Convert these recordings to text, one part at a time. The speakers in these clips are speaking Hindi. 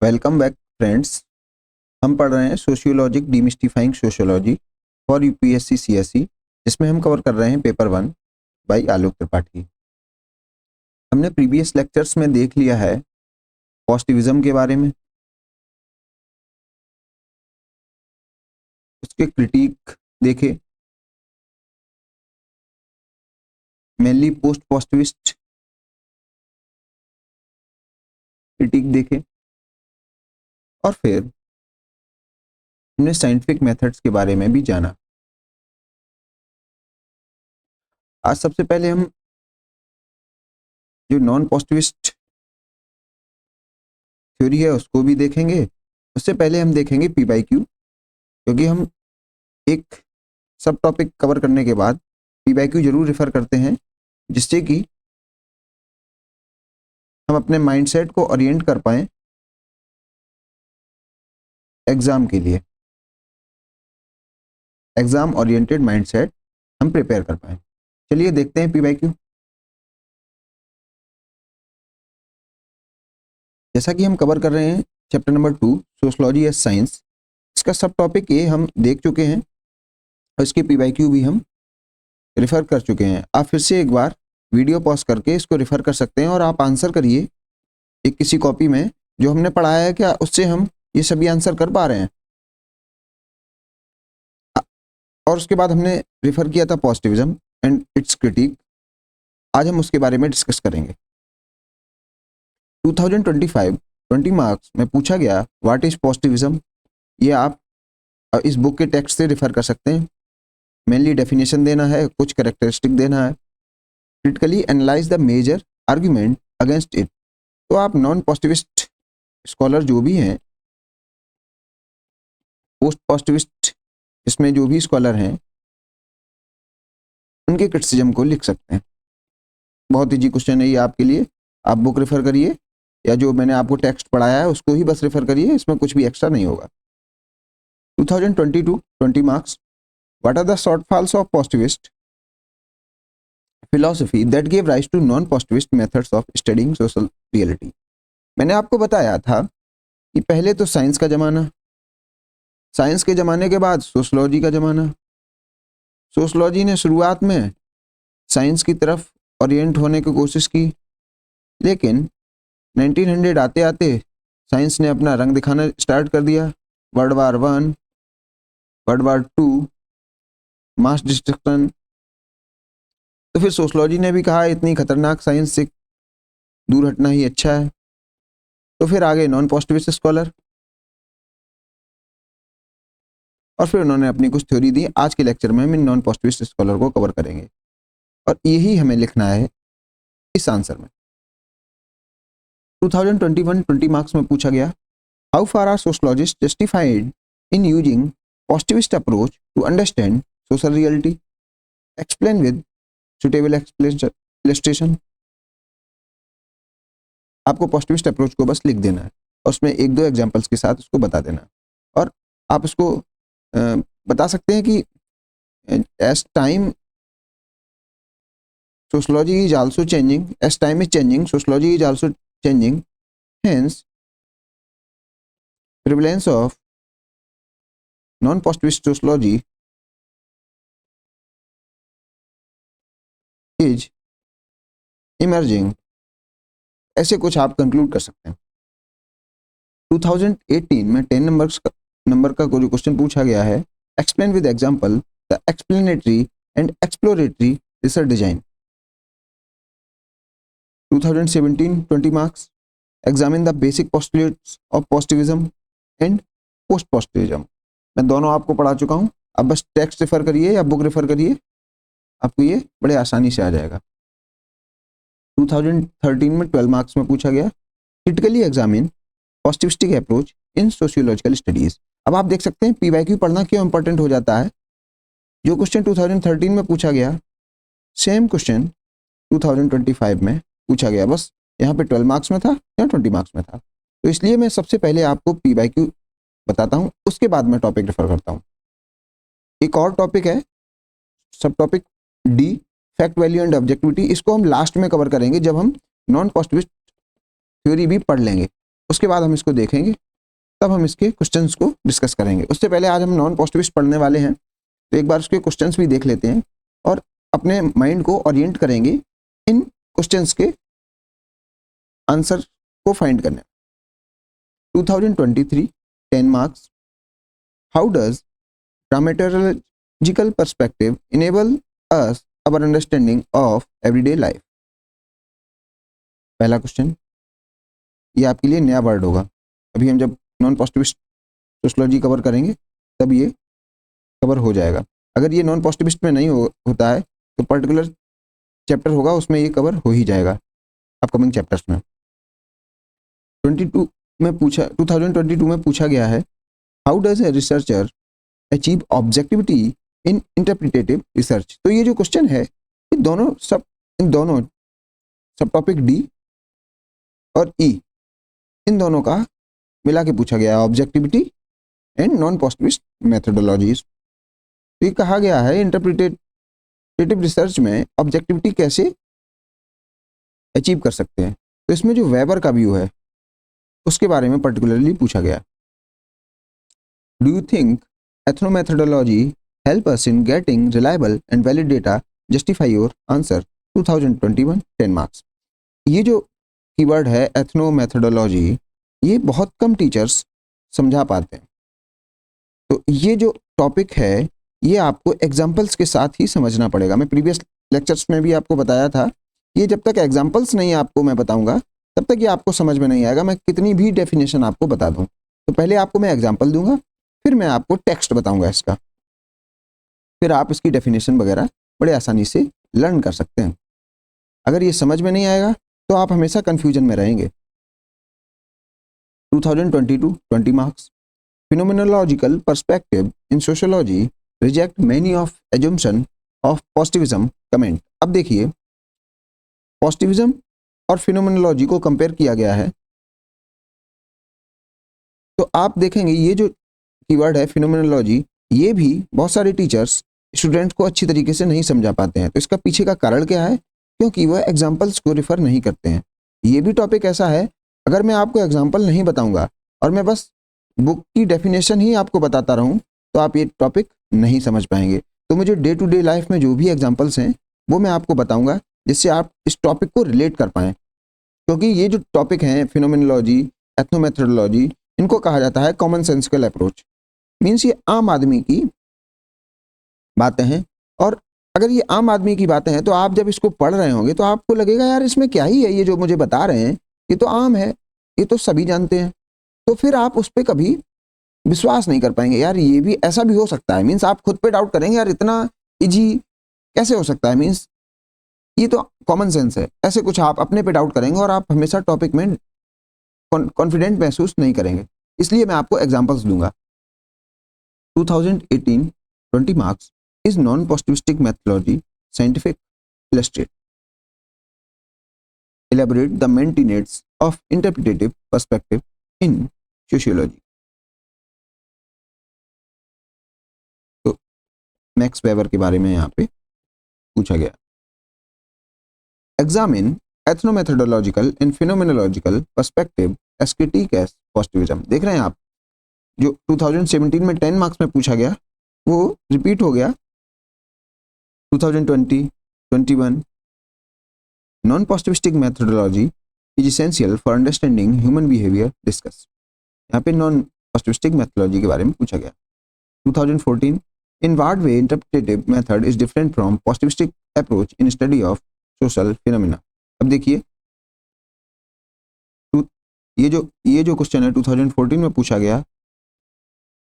Welcome back friends. हम पढ़ रहे हैं सोशियोलॉजिक डीमिस्टिफाइंग सोशियोलॉजी फॉर यूपीएससी सीएसई, जिसमें हम कवर कर रहे हैं पेपर 1 बाई आलोक त्रिपाठी। हमने प्रीवियस लेक्चर्स में देख लिया है पॉजिटिविज्म के बारे में, उसके क्रिटिक देखे, मेनली पोस्ट पॉजिटिविस्ट क्रिटिक देखे, और फिर हमने साइंटिफिक मेथड्स के बारे में भी जाना। आज सबसे पहले हम जो नॉन पॉजिटिविस्ट थ्योरी है उसको भी देखेंगे। उससे पहले हम देखेंगे पी बाई क्यू, क्योंकि हम एक सब टॉपिक कवर करने के बाद पी बाई क्यू जरूर रेफर करते हैं, जिससे कि हम अपने माइंडसेट को ओरिएंट कर पाएं एग्जाम के लिए। एग्जाम ओरिएंटेड माइंडसेट हम प्रिपेयर कर पाएं। चलिए देखते हैं पी बाई क्यू। जैसा कि हम कवर कर रहे हैं chapter number 2 sociology as science, इसका सब टॉपिक ये हम देख चुके हैं और इसके पी बाई क्यू भी हम रेफर कर चुके हैं। आप फिर से एक बार वीडियो पॉज करके इसको रेफर कर सकते हैं और आप आंसर करिए एक किसी कॉपी में जो हमने पढ़ाया है, क्या उससे हम ये सभी आंसर कर पा रहे हैं। और उसके बाद हमने रेफर किया था पॉजिटिविज्म एंड इट्स क्रिटिक। आज हम उसके बारे में डिस्कस करेंगे। 2025 20 मार्क्स में पूछा गया व्हाट इज पॉजिटिविज्म। ये आप इस बुक के टेक्स्ट से रेफर कर सकते हैं। मेनली डेफिनेशन देना है, कुछ कैरेक्टरिस्टिक देना है, critically analyse the major argument against it. तो आप नॉन पॉजिटिविस्ट स्कॉलर जो भी हैं, पोस्ट पॉजिटिविस्ट इसमें जो भी स्कॉलर हैं, उनके क्रिटिसिज्म को लिख सकते हैं। बहुत ईजी क्वेश्चन है ये आपके लिए। आप बुक रेफर करिए या जो मैंने आपको टेक्स्ट पढ़ाया है उसको ही बस रेफर करिए, इसमें कुछ भी एक्स्ट्रा नहीं होगा। 2022 20 marks, what are the shortfalls of positivist philosophy that give rise to non positivist methods of studying social reality. मैंने आपको बताया था कि पहले तो साइंस का जमाना, साइंस के ज़माने के बाद सोशलॉजी का ज़माना। सोशलॉजी ने शुरुआत में साइंस की तरफ ओरिएंट होने की कोशिश की, लेकिन 1900 आते आते साइंस ने अपना रंग दिखाना स्टार्ट कर दिया। World war 1, world war 2, mass destruction. तो फिर सोशलॉजी ने भी कहा इतनी खतरनाक साइंस से दूर हटना ही अच्छा है। तो फिर आगे नॉन पॉजिटिविस्ट स्कॉलर, और फिर उन्होंने अपनी कुछ थ्योरी दी। आज के लेक्चर में हम इन नॉन पॉजिटिविस्ट स्कॉलर को कवर करेंगे और यही हमें लिखना है इस आंसर में। 2021 20 मार्क्स में पूछा गया how far are sociologist justified in using positivist approach to understand social reality, explain with suitable illustration. आपको पॉजिटिविस्ट अप्रोच को बस लिख देना है और उसमें एक दो एग्जांपल्स के साथ उसको बता देना है। और आप उसको बता सकते हैं कि as time sociology is also changing, as time is changing sociology is also changing, hence prevalence of non-positivist sociology is emerging। ऐसे कुछ आप कंक्लूड कर सकते हैं। 2018 में 10 नंबर का जो क्वेश्चन पूछा गया है, explain with example the explanatory and exploratory research design. 2017 20 marks, examine the basic postulates of positivism and post positivism. मैं दोनों आपको पढ़ा चुका हूं, अब बस टेक्स्ट रेफर करिए या बुक रेफर करिए, आपको ये बड़े आसानी से आ जाएगा। 2013 में 12 मार्क्स में पूछा गया critically examine positivistic approach in sociological studies. अब आप देख सकते हैं पीवाईक्यू पढ़ना क्यों इंपॉर्टेंट हो जाता है। जो क्वेश्चन 2013 में पूछा गया सेम क्वेश्चन 2025 में पूछा गया, बस यहाँ पे 12 मार्क्स में था या 20 मार्क्स में था। तो इसलिए मैं सबसे पहले आपको पी बाई क्यू बताता हूँ, उसके बाद मैं टॉपिक रेफर करता हूँ। एक और टॉपिक है सब topic D, fact value and objectivity. इसको हम लास्ट में कवर करेंगे जब हम नॉन पॉजिटिविस्ट थ्योरी भी पढ़ लेंगे। उसके बाद हम इसको देखेंगे, तब हम इसके क्वेश्चंस को डिस्कस करेंगे। उससे पहले आज हम नॉन पॉजिटिविस्ट पढ़ने वाले हैं, तो एक बार उसके क्वेश्चंस भी देख लेते हैं और अपने माइंड को ओरिएंट करेंगे इन क्वेश्चंस के आंसर को फाइंड करने। 2023 10 marks. How does dramaturgical perspective enable us our understanding of everyday life. पहला क्वेश्चन, ये आपके लिए नया वर्ड होगा, अभी हम जब नॉन पॉजिटिविस्ट सोशियोलॉजी कवर करेंगे तब ये कवर हो जाएगा। अगर ये नॉन पॉजिटिविस्ट में नहीं होता है तो पर्टिकुलर चैप्टर होगा उसमें ये कवर हो ही जाएगा अपकमिंग चैप्टर्स में। 2022 में पूछा गया है, how does a researcher achieve objectivity in interpretative research. तो ये जो क्वेश्चन है इन दोनों सब टॉपिक डी और ई, इन दोनों का मिला के पूछा गया है, objectivity and non positivist methodologies. तो ये कहा गया है इंटरप्रिटेटिव रिसर्च में ऑब्जेक्टिविटी कैसे अचीव कर सकते हैं। तो इसमें जो वेबर का व्यू है उसके बारे में पर्टिकुलरली पूछा गया। Do you think ethnomethodology help us in getting reliable and valid data? Justify your answer. 2021 10 marks. ये जो कीवर्ड है एथनोमेथोडोलॉजी, ये बहुत कम टीचर्स समझा पाते हैं। तो ये जो टॉपिक है ये आपको एग्जाम्पल्स के साथ ही समझना पड़ेगा। मैं प्रीवियस लेक्चर्स में भी आपको बताया था, ये जब तक एग्जाम्पल्स नहीं आपको मैं बताऊंगा तब तक ये आपको समझ में नहीं आएगा। मैं कितनी भी डेफिनेशन आपको बता दूं, तो पहले आपको मैं एग्जाम्पल दूंगा, फिर मैं आपको टेक्स्ट बताऊंगा इसका, फिर आप इसकी डेफिनेशन वगैरह बड़े आसानी से लर्न कर सकते हैं। अगर ये समझ में नहीं आएगा तो आप हमेशा कंफ्यूजन में रहेंगे। 2022 20 marks. Phenomenological perspective in sociology reject many of assumption of positivism comment। अब देखिए पॉजिटिविज्म और फिनोमेनोलॉजी को कंपेयर किया गया है, तो आप देखेंगे ये जो कीवर्ड है फिनोमेनोलॉजी, ये भी बहुत सारे टीचर्स स्टूडेंट्स को अच्छी तरीके से नहीं समझा पाते हैं। तो इसका पीछे का कारण क्या है? क्योंकि वह एग्जाम्पल्स को रिफर नहीं करते हैं। ये भी टॉपिक ऐसा है, अगर मैं आपको एग्जाम्पल नहीं बताऊंगा और मैं बस बुक की डेफिनेशन ही आपको बताता रहूं तो आप ये टॉपिक नहीं समझ पाएंगे। तो मुझे डे टू डे लाइफ में जो भी एग्जांपल्स हैं वो मैं आपको बताऊंगा जिससे आप इस टॉपिक को रिलेट कर पाएं। क्योंकि ये जो टॉपिक हैं फिनोमेनोलॉजी, एथनोमेथोडोलॉजी, इनको कहा जाता है कॉमन सेंसिकल अप्रोच। मीन्स ये आम आदमी की बातें हैं, और अगर ये आम आदमी की बातें हैं तो आप जब इसको पढ़ रहे होंगे तो आपको लगेगा यार इसमें क्या ही है, ये जो मुझे बता रहे हैं ये तो आम है, ये तो सभी जानते हैं। तो फिर आप उस पर कभी विश्वास नहीं कर पाएंगे, यार ये भी ऐसा भी हो सकता है। मीन्स आप खुद पे डाउट करेंगे, यार इतना इजी कैसे हो सकता है, मीन्स ये तो कॉमन सेंस है, ऐसे कुछ आप अपने पे डाउट करेंगे और आप हमेशा टॉपिक में कॉन्फिडेंट महसूस नहीं करेंगे। इसलिए मैं आपको एग्जांपल्स दूंगा। 2018 20 marks. Is non positivistic methodology scientific? Illustrate. elaborate the main tenets of interpretative perspective in sociology। तो मैक्स वेबर के बारे में यहाँ पे पूछा गया। Examine ethnomethodological and phenomenological perspective as critique as positivism। देख रहे हैं आप, जो 2017 में 10 मार्क्स में पूछा गया वो रिपीट हो गया 2020 21। Non positivistic methodology is essential for understanding human behaviour discuss. यहाँ पे नॉन पॉजिटिविस्टिक मेथोडोलॉजी के बारे में पूछा गया। 2014 in what way interpretive method is different from positivistic approach in study of social phenomena. अब देखिए ये जो क्वेश्चन है 2014 में पूछा गया,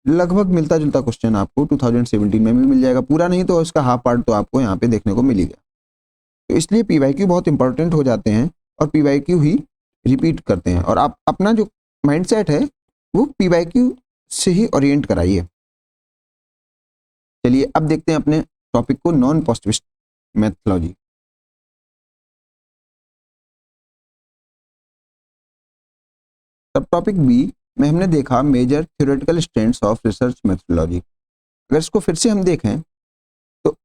लगभग मिलता जुलता क्वेश्चन आपको 2017 में भी मिल जाएगा। पूरा नहीं तो इसका हाफ पार्ट तो आपको यहाँ पे देखने को मिल ही गया। तो इसलिए पीवाईक्यू बहुत इंपॉर्टेंट हो जाते हैं और पीवाईक्यू ही रिपीट करते हैं, और आप अपना जो माइंडसेट है वो पीवाईक्यू से ही ओरिएंट कराइए। चलिए अब देखते हैं अपने टॉपिक को, नॉन पॉजिटिविस्ट मेथोडोलॉजी। सब टॉपिक बी में हमने देखा major theoretical strengths of research methodology. अगर इसको फिर से हम देखें तो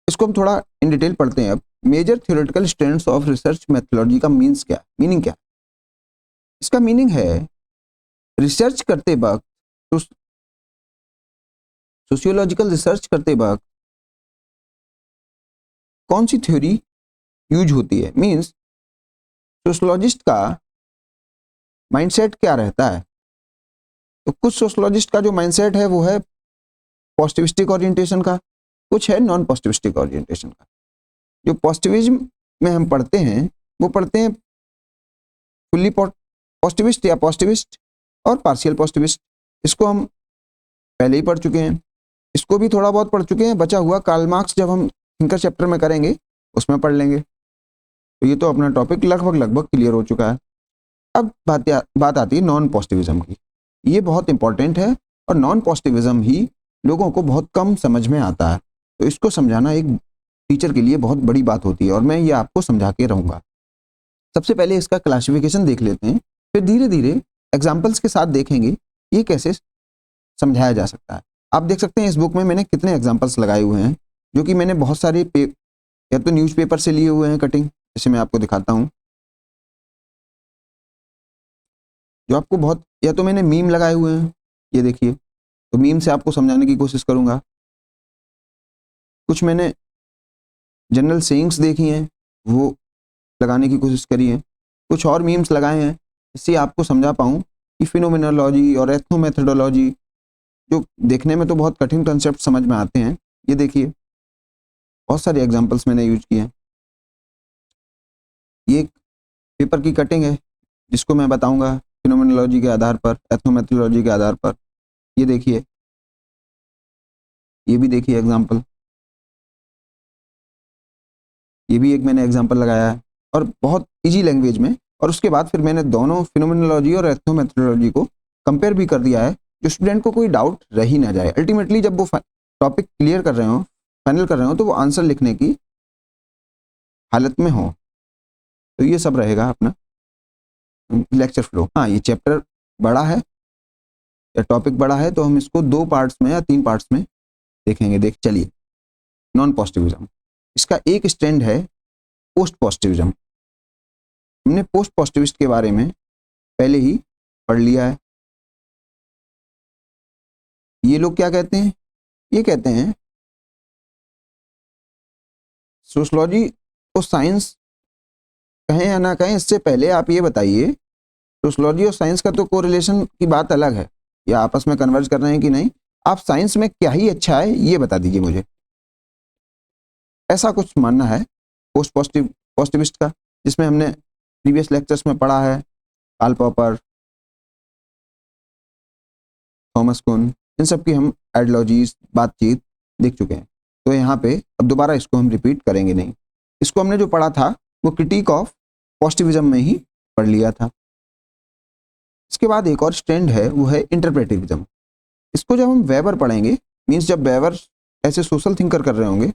इसको हम थोड़ा इन डिटेल पढ़ते हैं। अब major theoretical strengths of research methodology का मीनिंग क्या है? इसका मीनिंग है रिसर्च करते वक्त, सोशियोलॉजिकल रिसर्च करते वक्त कौन सी थ्योरी यूज होती है, मींस सोशोलॉजिस्ट का माइंडसेट क्या रहता है। तो कुछ सोशोलॉजिस्ट का जो माइंडसेट है वो है पॉजिटिविस्टिक ओरिएंटेशन का, कुछ है नॉन पॉजिटिविस्टिक ओरिएंटेशन का। जो पॉजिटिविज्म में हम पढ़ते हैं वो पढ़ते हैं फुल्ली पॉजिटिविस्ट या पॉजिटिविस्ट और पार्शियल पॉजिटिविस्ट। इसको हम पहले ही पढ़ चुके हैं, इसको भी थोड़ा बहुत पढ़ चुके हैं, बचा हुआ कार्ल मार्क्स जब हम थिंकर चैप्टर में करेंगे उसमें पढ़ लेंगे। तो ये तो अपना टॉपिक लगभग क्लियर हो चुका है। अब बात आती है नॉन पॉजिटिविज्म की। ये बहुत इंपॉर्टेंट है और नॉन पॉजिटिविज्म ही लोगों को बहुत कम समझ में आता है। तो इसको समझाना एक टीचर के लिए बहुत बड़ी बात होती है और मैं ये आपको समझा के रहूँगा। सबसे पहले इसका क्लासिफिकेशन देख लेते हैं, फिर धीरे धीरे एग्जाम्पल्स के साथ देखेंगे ये कैसे समझाया जा सकता है। आप देख सकते हैं इस बुक में मैंने कितने एग्जाम्पल्स लगाए हुए हैं, जो कि मैंने बहुत सारे या तो न्यूज़पेपर से लिए हुए हैं कटिंग, जैसे मैं आपको दिखाता हूँ, जो आपको बहुत, या तो मैंने मीम लगाए हुए हैं, ये देखिए, तो मीम से आपको समझाने की कोशिश करूँगा। कुछ मैंने जनरल सेइंग्स देखी हैं वो लगाने की कोशिश करी है, कुछ और मीम्स लगाए हैं, इससे आपको समझा पाऊँ कि फिनोमिनोलॉजी और एथनोमेथोडोलॉजी, जो देखने में तो बहुत कठिन कंसेप्ट समझ में आते हैं। ये देखिए बहुत सारे एग्जांपल्स मैंने यूज किए हैं। ये एक पेपर की कटिंग है जिसको मैं बताऊंगा फिनोमिनोलॉजी के आधार पर, एथनोमेथोडोलॉजी के आधार पर। ये देखिए, ये भी देखिए एग्जांपल, ये भी एक मैंने एग्जांपल लगाया है और बहुत इजी लैंग्वेज में। और उसके बाद फिर मैंने दोनों फिनोमिनोलॉजी और एथनोमेथोडोलॉजी को कंपेयर भी कर दिया है, जो स्टूडेंट को कोई डाउट रह ही ना जाए। अल्टीमेटली जब वो टॉपिक क्लियर कर रहे हो, फाइनल कर रहे हो, तो वो आंसर लिखने की हालत में हो। तो ये सब रहेगा अपना लेक्चर फ्लो। हाँ, ये चैप्टर बड़ा है या टॉपिक बड़ा है, तो हम इसको 2 पार्ट्स में या 3 पार्ट्स में देखेंगे। चलिए, नॉन पॉजिटिविज्म, इसका एक स्टैंड है पोस्ट पॉजिटिविज्म। हमने पोस्ट पॉजिटिविस्ट के बारे में पहले ही पढ़ लिया है। ये लोग क्या कहते हैं, ये कहते हैं सोशलॉजी को साइंस कहें या ना कहें, इससे पहले आप ये बताइए सोशलॉजी और साइंस का तो कोरिलेशन की बात अलग है, या आपस में कन्वर्ज कर रहे हैं कि नहीं। आप साइंस में क्या ही अच्छा है ये बता दीजिए मुझे। ऐसा कुछ मानना है पोस्ट पॉजिटिविस्ट का, जिसमें हमने प्रीवियस लेक्चर्स में पढ़ा है, कार्ल पॉपर, थॉमस कुन, इन सब की हम आइडियोलॉजीज, बातचीत देख चुके हैं। तो यहाँ पे अब दोबारा इसको हम रिपीट करेंगे नहीं। इसको हमने जो पढ़ा था वो क्रिटिक ऑफ पॉजिटिविज्म में ही पढ़ लिया था। इसके बाद एक और स्टैंड है, वो है इंटरप्रेटिविज्म। इसको जब हम वेबर पढ़ेंगे, मीन्स जब वेबर ऐसे सोशल थिंकर कर रहे होंगे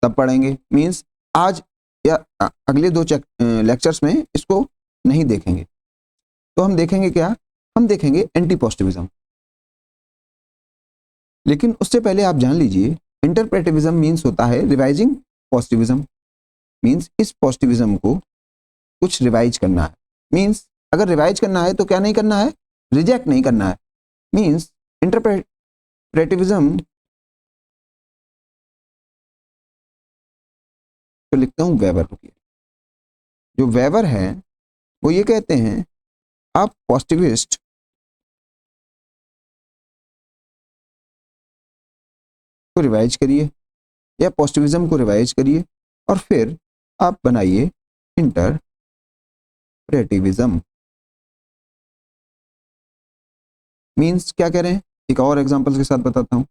तब पढ़ेंगे, मीन्स आज या अगले 2 लेक्चर्स में इसको नहीं देखेंगे। तो हम देखेंगे क्या, हम देखेंगे एंटी पॉजिटिविज्म। लेकिन उससे पहले आप जान लीजिए इंटरप्रेटिविज्म मीन्स होता है रिवाइजिंग पॉजिटिविज्म। मीन्स इस पॉजिटिविज्म को कुछ रिवाइज करना है। मीन्स अगर रिवाइज करना है तो क्या नहीं करना है, रिजेक्ट नहीं करना है। मीन्स इंटरप्रेटिविज्म तो लिखता हूं वेबर, रुकिए। जो वेबर है वो ये कहते हैं आप पॉजिटिविस्ट को रिवाइज करिए या पॉजिटिविज्म को रिवाइज करिए और फिर आप बनाइए इंटरप्रेटिविज्म। मीन्स क्या कह रहे हैं, एक और एग्जांपल के साथ बताता हूं।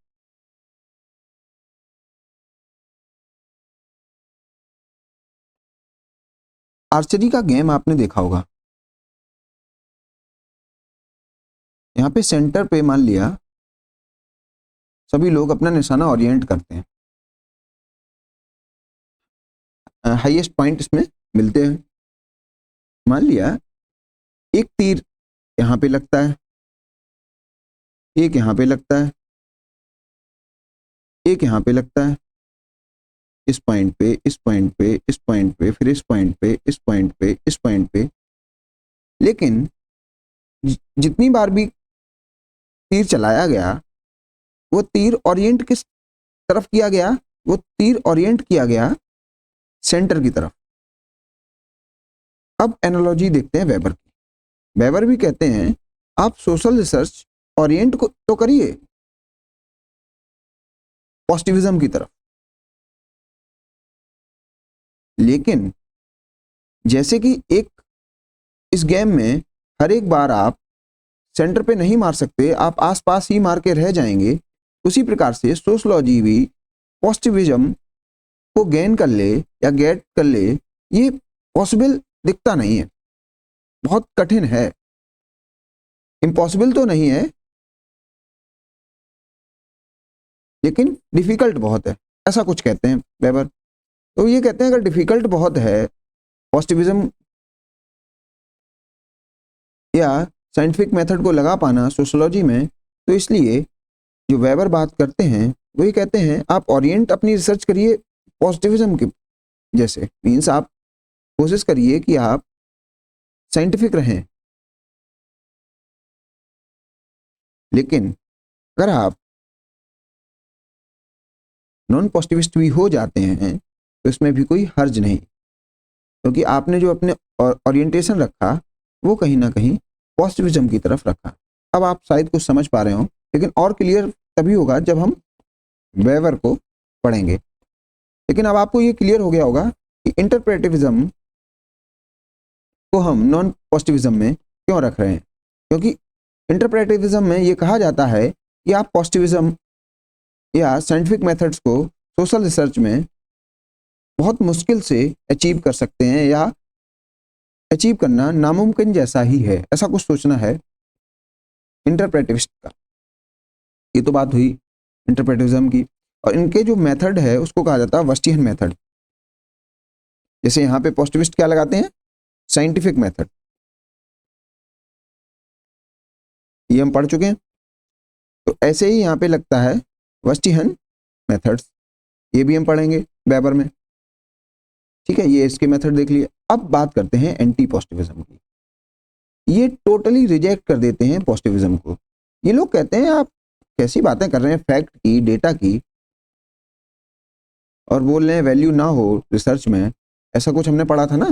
आर्चरी का गेम आपने देखा होगा। यहाँ पे सेंटर पे मान लिया सभी लोग अपना निशाना ओरिएंट करते हैं, हाईएस्ट पॉइंट इसमें मिलते हैं। मान लिया एक तीर यहाँ पे लगता है, एक यहाँ पे लगता है, एक यहाँ पे लगता है, इस पॉइंट पे, इस पॉइंट पे, इस पॉइंट पे, फिर इस पॉइंट पे, इस पॉइंट पे, इस पॉइंट पे। लेकिन जितनी बार भी तीर चलाया गया वो तीर ओरिएंट किस तरफ किया गया, वो तीर ओरिएंट किया गया सेंटर की तरफ। अब एनालॉजी देखते हैं वेबर की। वेबर भी कहते हैं आप सोशल रिसर्च ओरिएंट को तो करिए पॉजिटिविज्म की तरफ, लेकिन जैसे कि एक इस गेम में हर एक बार आप सेंटर पे नहीं मार सकते, आप आसपास ही मार के रह जाएंगे, उसी प्रकार से सोशलॉजी भी पॉजिटिविज्म को गेन कर ले या गेट कर ले, ये पॉसिबल दिखता नहीं है, बहुत कठिन है। इम्पॉसिबल तो नहीं है लेकिन डिफिकल्ट बहुत है, ऐसा कुछ कहते हैं वेबर। तो ये कहते हैं अगर डिफिकल्ट बहुत है पॉजिटिविज्म या साइंटिफिक मेथड को लगा पाना सोशोलॉजी में, तो इसलिए जो वेबर बात करते हैं वो ये कहते हैं आप ओरिएंट अपनी रिसर्च करिए पॉजिटिविज्म के जैसे, मीन्स आप कोशिश करिए कि आप साइंटिफिक रहें। लेकिन अगर आप नॉन पॉजिटिविस्ट भी हो जाते हैं तो इसमें भी कोई हर्ज नहीं, क्योंकि आपने जो अपने ओरिएंटेशन रखा वो कहीं ना कहीं पॉजिटिविज्म की तरफ रखा। अब आप शायद कुछ समझ पा रहे हो, लेकिन और क्लियर तभी होगा जब हम वेबर को पढ़ेंगे। लेकिन अब आपको ये क्लियर हो गया होगा कि इंटरप्रेटिविज्म को हम नॉन पॉजिटिविज्म में क्यों रख रहे हैं, क्योंकि इंटरप्रेटिविज्म में ये कहा जाता है कि आप पॉजिटिविज्म या साइंटिफिक मेथड्स को सोशल रिसर्च में बहुत मुश्किल से अचीव कर सकते हैं, या अचीव करना नामुमकिन जैसा ही है, ऐसा कुछ सोचना है इंटरप्रेटिविस्ट का। ये तो बात हुई इंटरप्रेटिविज्म की, और इनके जो मेथड है उसको कहा जाता है वस्टियन मेथड। जैसे यहाँ पे पॉजिटिविस्ट क्या लगाते हैं, साइंटिफिक मेथड, ये हम पढ़ चुके हैं। तो ऐसे ही यहाँ पे लगता है वस्टियन मेथड्स, ये भी हम पढ़ेंगे वेबर में, ठीक है। ये इसके मेथड देख लिए। अब बात करते हैं एंटी पॉजिटिविज्म की। ये टोटली रिजेक्ट कर देते हैं पॉजिटिविज्म को। ये लोग कहते हैं आप कैसी बातें कर रहे हैं फैक्ट की, डेटा की, और बोल रहे हैं वैल्यू ना हो रिसर्च में। ऐसा कुछ हमने पढ़ा था ना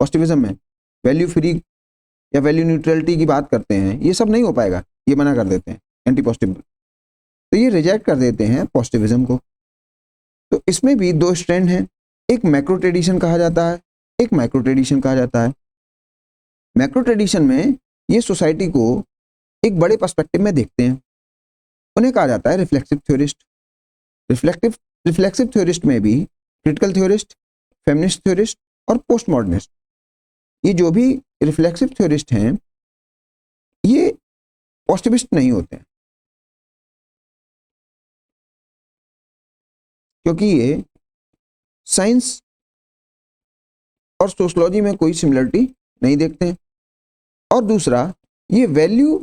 पॉजिटिविज्म में, वैल्यू फ्री या वैल्यू न्यूट्रलिटी की बात करते हैं, ये सब नहीं हो पाएगा, ये मना कर देते हैं एंटी पॉजिटिव। तो ये रिजेक्ट कर देते हैं पॉजिटिविज्म को। तो इसमें भी दो स्ट्रैंड हैं, एक मैक्रो ट्रेडिशन कहा जाता है, एक माइक्रो ट्रेडिशन कहा जाता है। मैक्रो ट्रेडिशन में ये सोसाइटी को एक बड़े पर्सपेक्टिव में देखते हैं, उन्हें कहा जाता है रिफ्लेक्सिव थ्योरिस्ट। रिफ्लेक्सिव थ्योरिस्ट में भी क्रिटिकल थ्योरिस्ट, फेमिनिस्ट थ्योरिस्ट और पोस्ट मॉडर्निस्ट, ये जो भी रिफ्लेक्सिव थ्योरिस्ट हैं ये पॉजिटिविस्ट नहीं होते हैं, क्योंकि ये साइंस और सोशलॉजी में कोई सिमिलरिटी नहीं देखते हैं। और दूसरा, ये वैल्यू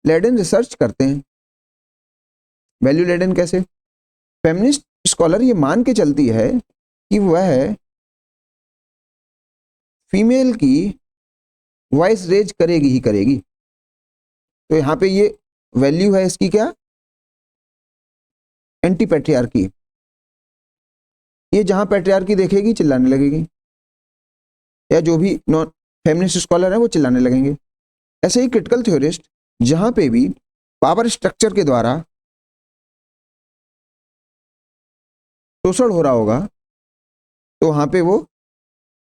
लेडन रिसर्च करते हैं। वैल्यू लेडन कैसे? फेमिनिस्ट स्कॉलर ये मान के चलती है कि वह फीमेल की वॉइस रेज करेगी ही करेगी। तो यहाँ पे ये वैल्यू है इसकी क्या, एंटी पैट्रियार्की। ये जहां पैट्रियार्की देखेगी चिल्लाने लगेगी, या जो भी नॉन फेमिनिस्ट स्कॉलर है वो चिल्लाने लगेंगे। ऐसे ही क्रिटिकल थ्योरिस्ट जहां पे भी पावर स्ट्रक्चर के द्वारा शोषण हो रहा होगा तो वहां पे वो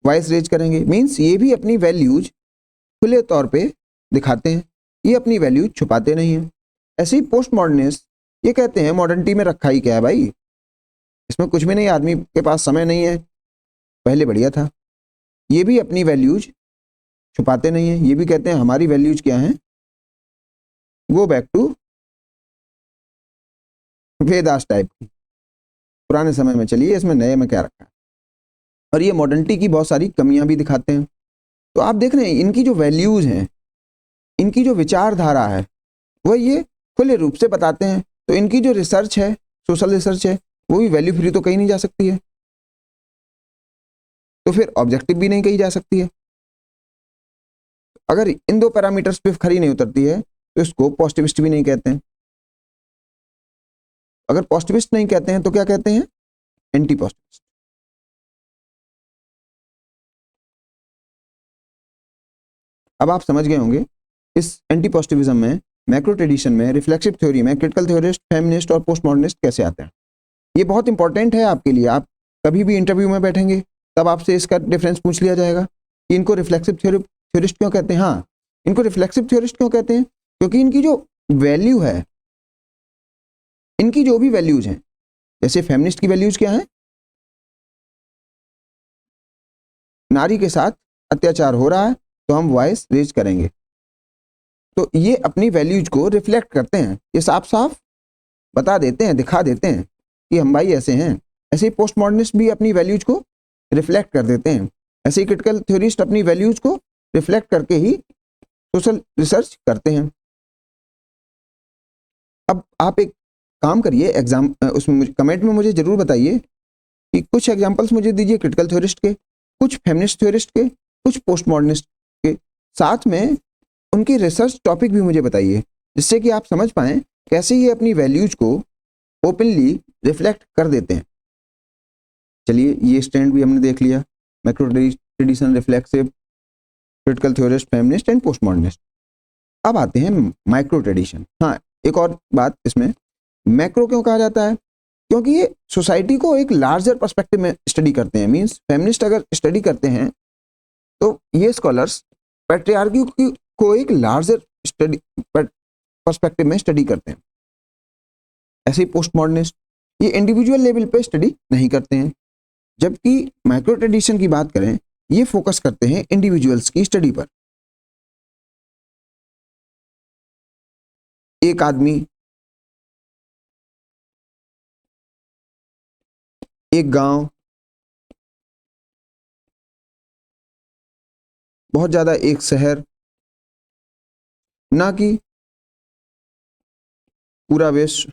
वॉइस रेज करेंगे। मींस ये भी अपनी वैल्यूज खुले तौर पे दिखाते हैं, ये अपनी वैल्यूज छुपाते नहीं हैं। ऐसे ही पोस्ट मॉडर्निस्ट ये कहते हैं मॉडर्निटी में रखा ही क्या है भाई, इसमें कुछ भी नहीं, आदमी के पास समय नहीं है, पहले बढ़िया था। ये भी अपनी वैल्यूज छुपाते नहीं हैं, ये भी कहते हैं हमारी वैल्यूज क्या हैं, go back to Vedas type की, पुराने समय में चलिए, इसमें नए में क्या रखा है। और ये मॉडर्निटी की बहुत सारी कमियां भी दिखाते हैं। तो आप देख रहे हैं इनकी जो वैल्यूज हैं, इनकी जो विचारधारा है वो ये खुले रूप से बताते हैं। तो इनकी जो रिसर्च है, सोशल रिसर्च है, वो भी वैल्यू फ्री तो कहीं नहीं जा सकती है, तो फिर ऑब्जेक्टिव भी नहीं कही जा सकती है। अगर इन दो पैरामीटर्स पे खरी नहीं उतरती है तो इसको पॉजिटिविस्ट भी नहीं कहते हैं। अगर पॉजिटिविस्ट नहीं कहते हैं तो क्या कहते हैं? Anti positivist. अब आप समझ गए होंगे इस एंटी पॉजिटिविज्म में, मैक्रो ट्रेडिशन में, रिफ्लेक्सिव थ्योरी में क्रिटिकल थ्योरिस्ट, फेमिनिस्ट और पोस्ट मॉडर्निस्ट कैसे आते हैं। ये बहुत इंपॉर्टेंट है आपके लिए। आप कभी भी इंटरव्यू में बैठेंगे तब आपसे इसका डिफरेंस पूछ लिया जाएगा कि इनको रिफ्लेक्सिव थ्योरिस्ट क्यों कहते हैं। हाँ, इनको रिफ्लेक्सिव थ्योरिस्ट क्यों कहते हैं? क्योंकि इनकी जो वैल्यू है, इनकी जो भी वैल्यूज हैं, जैसे फेमिनिस्ट की वैल्यूज क्या है? नारी के साथ अत्याचार हो रहा है तो हम वॉइस रेज करेंगे। तो ये अपनी वैल्यूज को रिफ्लेक्ट करते हैं, ये साफ साफ बता देते हैं, दिखा देते हैं कि हम भाई ऐसे हैं। ऐसे ही पोस्ट मॉडर्निस्ट भी अपनी वैल्यूज को रिफ्लेक्ट कर देते हैं। ऐसे ही क्रिटिकल थ्योरिस्ट अपनी वैल्यूज को रिफ्लेक्ट करके ही सोशल रिसर्च करते हैं। अब आप एक काम करिए, एग्जाम उसमें कमेंट में मुझे जरूर बताइए कि कुछ एग्जांपल्स मुझे दीजिए क्रिटिकल थ्योरिस्ट के, कुछ फेमिनिस्ट थ्योरिस्ट के, कुछ पोस्ट मॉडर्निस्ट के, साथ में उनके रिसर्च टॉपिक भी मुझे बताइए, जिससे कि आप समझ पाएं कैसे ये अपनी वैल्यूज को ओपनली रिफ्लेक्ट कर देते हैं। चलिए, ये स्टैंड भी हमने देख लिया, macro tradition, reflexive, critical theorist, feminist and post modernist. अब आते हैं माइक्रो ट्रेडिशन। हाँ, एक और बात, इसमें मैक्रो क्यों कहा जाता है? क्योंकि ये सोसाइटी को एक लार्जर पर्सपेक्टिव में स्टडी करते हैं। मींस फेमिनिस्ट अगर स्टडी करते हैं तो ये स्कॉलर्स पैट्रियार्की को एक लार्जर स्टडी पर्सपेक्टिव में स्टडी करते हैं। ऐसे ही पोस्ट मॉडर्निस्ट ये इंडिविजुअल लेवल पे स्टडी नहीं करते हैं, जबकि माइक्रो ट्रेडिशन की बात करें, ये फोकस करते हैं इंडिविजुअल्स की स्टडी पर। एक आदमी, एक गांव, बहुत ज्यादा एक शहर, ना कि पूरा विश्व,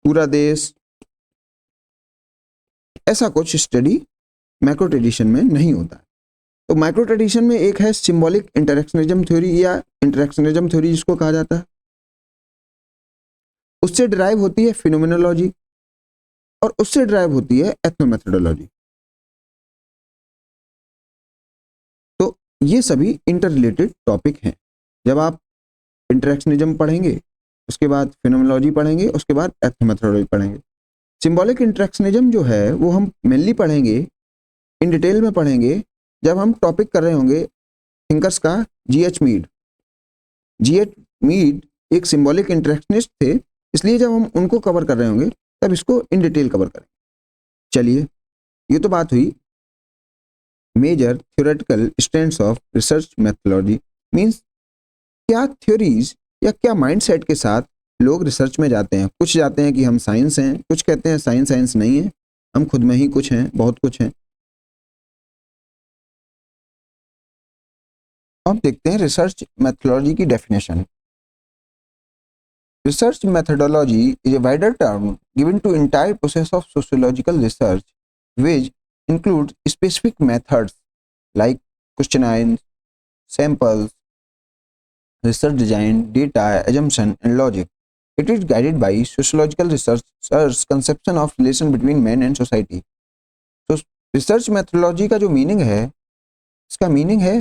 पूरा देश। ऐसा कुछ स्टडी मैक्रो ट्रेडिशन में नहीं होता है। तो माइक्रो ट्रेडिशन में एक है सिंबॉलिक इंटरेक्शनिज्म थ्योरी या इंटरेक्शनिज्म थ्योरी जिसको कहा जाता है। उससे डिराइव होती है फिनोमेनोलॉजी और उससे डिराइव होती है एथनोमेथोडोलॉजी। तो ये सभी इंटर रिलेटेड टॉपिक हैं। जब आप इंटरेक्शनिज्म पढ़ेंगे, उसके बाद फिनोमेनोलॉजी पढ़ेंगे, उसके बाद एथनोमेथोडोलॉजी पढ़ेंगे। सिंबॉलिक इंटरेक्शनिज्म जो है वो हम मेनली पढ़ेंगे, इन डिटेल में पढ़ेंगे, जब हम टॉपिक कर रहे होंगे थिंकर्स का। जीएच मीड, जीएच मीड एक सिंबॉलिक इंटरेक्शनिस्ट थे, इसलिए जब हम उनको कवर कर रहे होंगे तब इसको इन डिटेल कवर करेंगे। चलिए, ये तो बात हुई major theoretical strengths of research methodology. Means क्या थ्योरीज या क्या माइंडसेट के साथ लोग रिसर्च में जाते हैं। कुछ जाते हैं कि हम साइंस हैं, कुछ कहते हैं साइंस नहीं है, हम खुद में ही कुछ हैं, बहुत कुछ हैं। अब देखते हैं रिसर्च मेथोडोलॉजी की definition. Research methodology is a wider term given to entire process of sociological research, which includes specific methods like questionnaires, samples, research design, data, assumption, and logic. It is guided by sociological researchers' conception of relation between man and society. So, research methodology का जो meaning है, इसका meaning है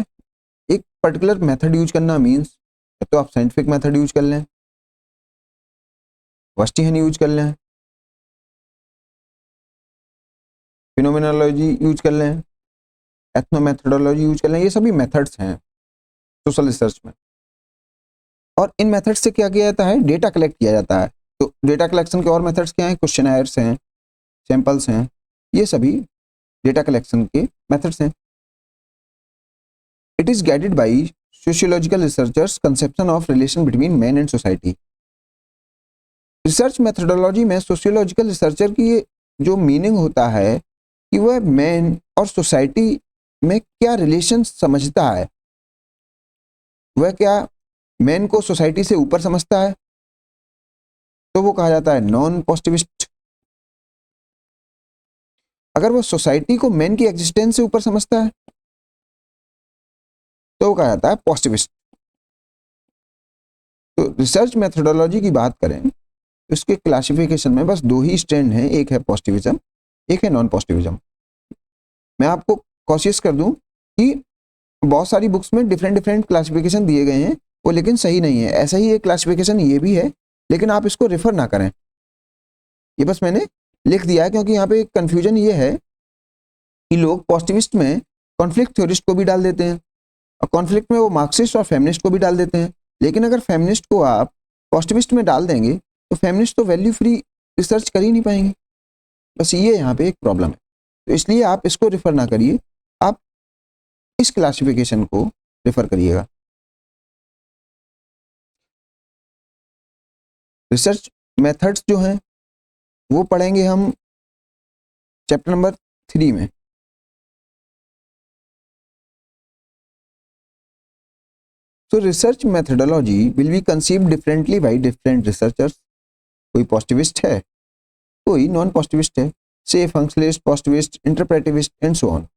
एक particular method यूज करना। मीन्स तो आप साइंटिफिक मेथड यूज कर लें, वस्टिहन यूज कर लें, फिनोमेनोलॉजी यूज कर लें, एथनोमेथोडोलॉजी यूज कर लें। ये सभी मेथड्स हैं सोशल रिसर्च में। और इन मेथड्स से क्या किया जाता है? डेटा कलेक्ट किया जाता है। तो डेटा कलेक्शन के और मेथड्स क्या हैं? क्वेश्चनर्स हैं, सैंपल्स हैं, ये सभी डेटा कलेक्शन के मेथड्स हैं। It is guided by sociological researchers conception of relation between man and society. Research methodology में सोशियोलॉजिकल रिसर्चर की जो मीनिंग होता है कि वह मैन और सोसाइटी में क्या रिलेशन समझता है, वह क्या मैन को सोसाइटी से ऊपर समझता है, तो वो कहा जाता है नॉन पॉजिटिविस्ट। अगर वो सोसाइटी को मैन की एग्जिस्टेंस से ऊपर समझता है तो वो कहा जाता है पॉजिटिविस्ट। तो रिसर्च मेथोडोलॉजी की बात करें तो इसके क्लासिफिकेशन में बस दो ही स्टैंड हैं, एक है पॉजिटिविज्म, एक है नॉन पॉजिटिविज्म। मैं आपको कोशिश कर दूं कि बहुत सारी बुक्स में डिफरेंट डिफरेंट क्लासिफिकेशन दिए गए हैं, वो लेकिन सही नहीं है। ऐसा ही एक क्लासिफिकेशन ये भी है, लेकिन आप इसको रेफर ना करें, ये बस मैंने लिख दिया है क्योंकि यहाँ पे कंफ्यूजन ये है कि लोग पॉजिटिविस्ट में कॉन्फ्लिक्ट थ्योरिस्ट को भी डाल देते हैं, और कॉन्फ्लिक्ट में वो मार्क्सिस्ट और फेमिनिस्ट को भी डाल देते हैं। लेकिन अगर फेमिनिस्ट को आप पॉजिटिविस्ट में डाल देंगे तो फेमिनिस्ट तो वैल्यू फ्री रिसर्च कर ही नहीं पाएंगे। बस ये यहाँ पे एक प्रॉब्लम है। तो इसलिए आप इसको रेफर ना करिए, आप इस क्लासिफिकेशन को रेफर करिएगा। रिसर्च मेथड्स जो हैं वो पढ़ेंगे हम चैप्टर नंबर 3 में। So research methodology will be conceived differently by different researchers. कोई पॉजिटिविस्ट है, कोई नॉन पॉजिटिविस्ट है, से functionalist, positivist, interpretivist and so on.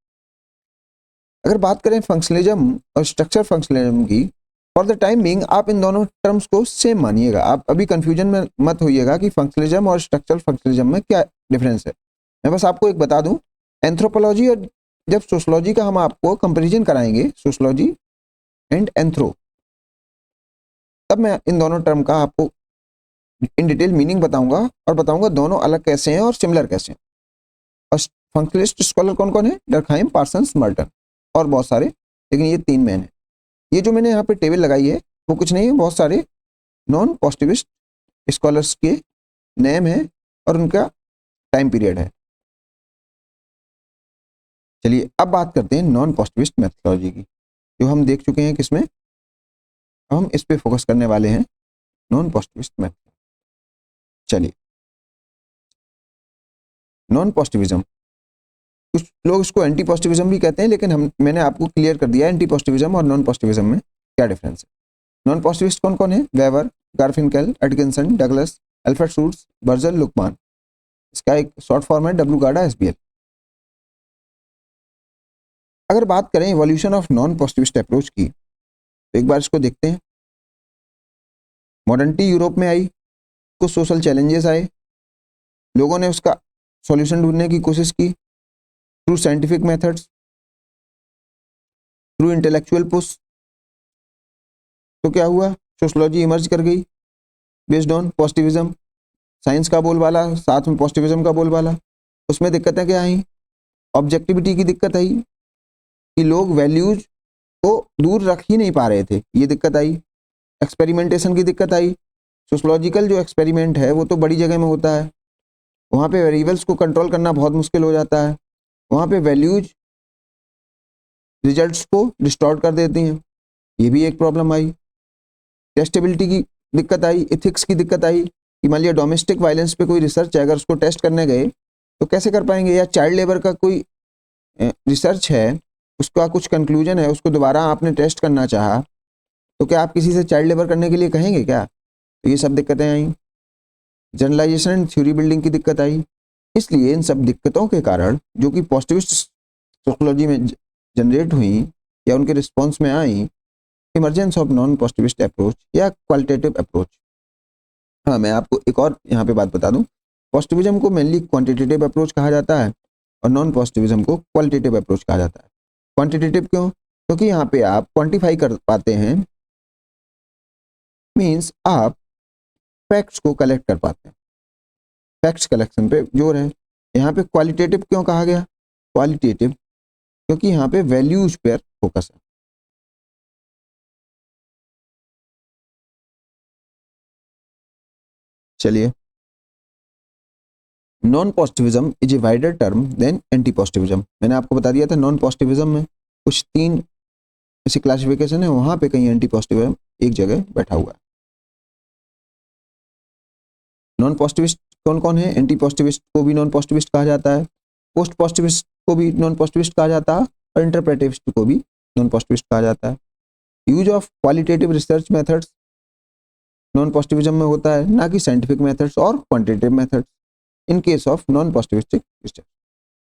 अगर बात करें फंक्शनलिज्म और स्ट्रक्चर फंक्शनलिज्म की, फॉर द टाइम बीइंग आप इन दोनों टर्म्स को सेम मानिएगा। आप अभी कंफ्यूजन में मत होइएगा कि फंक्शनलिज्म और स्ट्रक्चर फंक्शनलिज्म में क्या डिफरेंस है। मैं बस आपको एक बता दूं, एंथ्रोपोलॉजी और जब सोशोलॉजी का हम आपको कंपेरिजन कराएंगे, सोशोलॉजी एंड एंथ्रो, तब मैं इन दोनों टर्म का आपको इन डिटेल मीनिंग बताऊंगा और बताऊंगा दोनों अलग कैसे हैं और सिमिलर कैसे हैं। और फंक्शनलिस्ट स्कॉलर कौन कौन है? डर्कहाइम, पार्सन्स, मर्टन और बहुत सारे, लेकिन ये 3 मेन है। ये जो मैंने यहाँ पे टेबल लगाई है वो कुछ नहीं है, बहुत सारे नॉन पॉजिटिविस्ट स्कॉलर्स के नेम है और उनका टाइम पीरियड है। चलिए अब बात करते हैं नॉन पॉजिटिविस्ट मेथोडोलॉजी की, जो हम देख चुके हैं किसमें। अब हम इस पे फोकस करने वाले हैं, नॉन पॉजिटिविस्ट मेथड। चलिए, नॉन पॉजिटिविज्म, कुछ लोग इसको एंटी पॉजिटिविज्म भी कहते हैं, लेकिन मैंने आपको क्लियर कर दिया एंटी पॉजिटिविज्म और नॉन पॉजिटिविज्म में क्या डिफरेंस है। नॉन पॉजिटिविस्ट कौन कौन है? Weber, Garfinkel, Atkinson, Douglas, Alfred Schutz, Berger, Luckmann. इसका एक शॉर्ट फॉर्म है WGARDA SBL। अगर बात करें evolution of non positivist approach की, तो एक बार इसको देखते हैं। मॉडर्निटी यूरोप में आई, कुछ सोशल चैलेंजेस आए, लोगों ने उसका सॉल्यूशन ढूंढने की कोशिश की through scientific methods, through intellectual push. तो क्या हुआ? सोशोलॉजी इमर्ज कर गई बेस्ड ऑन पॉजिटिविज्म, साइंस का बोलबाला साथ में पॉजिटिविज्म का बोलबाला। उसमें दिक्कतें क्या आई? ऑब्जेक्टिविटी की दिक्कत आई कि लोग वैल्यूज को दूर रख ही नहीं पा रहे थे, ये दिक्कत आई। एक्सपेरिमेंटेशन की दिक्कत आई। सोशोलॉजिकल जो एक्सपेरिमेंट है वो तो बड़ी जगह में होता है, वहाँ पे वेरिएबल्स को कंट्रोल करना बहुत मुश्किल हो जाता है, वहाँ पे वैल्यूज रिजल्ट्स को डिस्टॉर्ट कर देती हैं, ये भी एक प्रॉब्लम आई। टेस्टेबिलिटी की दिक्कत आई, एथिक्स की दिक्कत आई कि मान लिया डोमेस्टिक वायलेंस पे कोई रिसर्च है, अगर उसको टेस्ट करने गए तो कैसे कर पाएंगे, या चाइल्ड लेबर का कोई रिसर्च है, उसका कुछ कंक्लूजन है, उसको दोबारा आपने टेस्ट करना चाहा तो क्या आप किसी से चाइल्ड लेबर करने के लिए कहेंगे क्या? तो ये सब दिक्कतें आई। जनरलाइजेशन एंड थ्योरी बिल्डिंग की दिक्कत आई। इसलिए इन सब दिक्कतों के कारण जो कि पॉजिटिविस्ट सोशोलॉजी में जनरेट हुई या उनके रिस्पॉन्स में आई, emergence of non positivist approach या क्वालिटेटिव अप्रोच। हाँ, मैं आपको एक और यहाँ पे बात बता दूं, पॉजिटिविज्म को मेनली क्वांटिटेटिव अप्रोच कहा जाता है और नॉन पॉजिटिविज्म को क्वालिटेटिव अप्रोच कहा जाता है। क्वांटिटेटिव क्यों? क्योंकि यहाँ पे आप क्वांटिफाई कर पाते हैं, मीन्स आप फैक्ट्स को कलेक्ट कर पाते हैं, फैक्ट्स कलेक्शन पे जोर है। यहाँ पे क्वालिटेटिव क्यों कहा गया? क्वालिटेटिव क्योंकि यहाँ पे वैल्यूज पर फोकस है। चलिए, non positivism is a wider term than anti positivism. मैंने आपको बता दिया था नॉन पॉजिटिविज्म में कुछ 3 ऐसी क्लासिफिकेशन है, वहां पे कहीं एंटी पॉजिटिविज्म एक जगह बैठा हुआ है। नॉन पॉजिटिविस्ट कौन कौन है? एंटी पॉजिटिविस्ट को भी नॉन पॉजिटिविस्ट कहा जाता है, पोस्ट पॉजिटिविस्ट को भी नॉन पॉजिटिविस्ट कहा जाता है और इंटरप्रेटिविस्ट को भी नॉन पॉजिटिविस्ट कहा जाता है। Use of qualitative research methods non positivism में होता है, ना कि साइंटिफिक मेथड्स और quantitative methods in case of non positivistic research.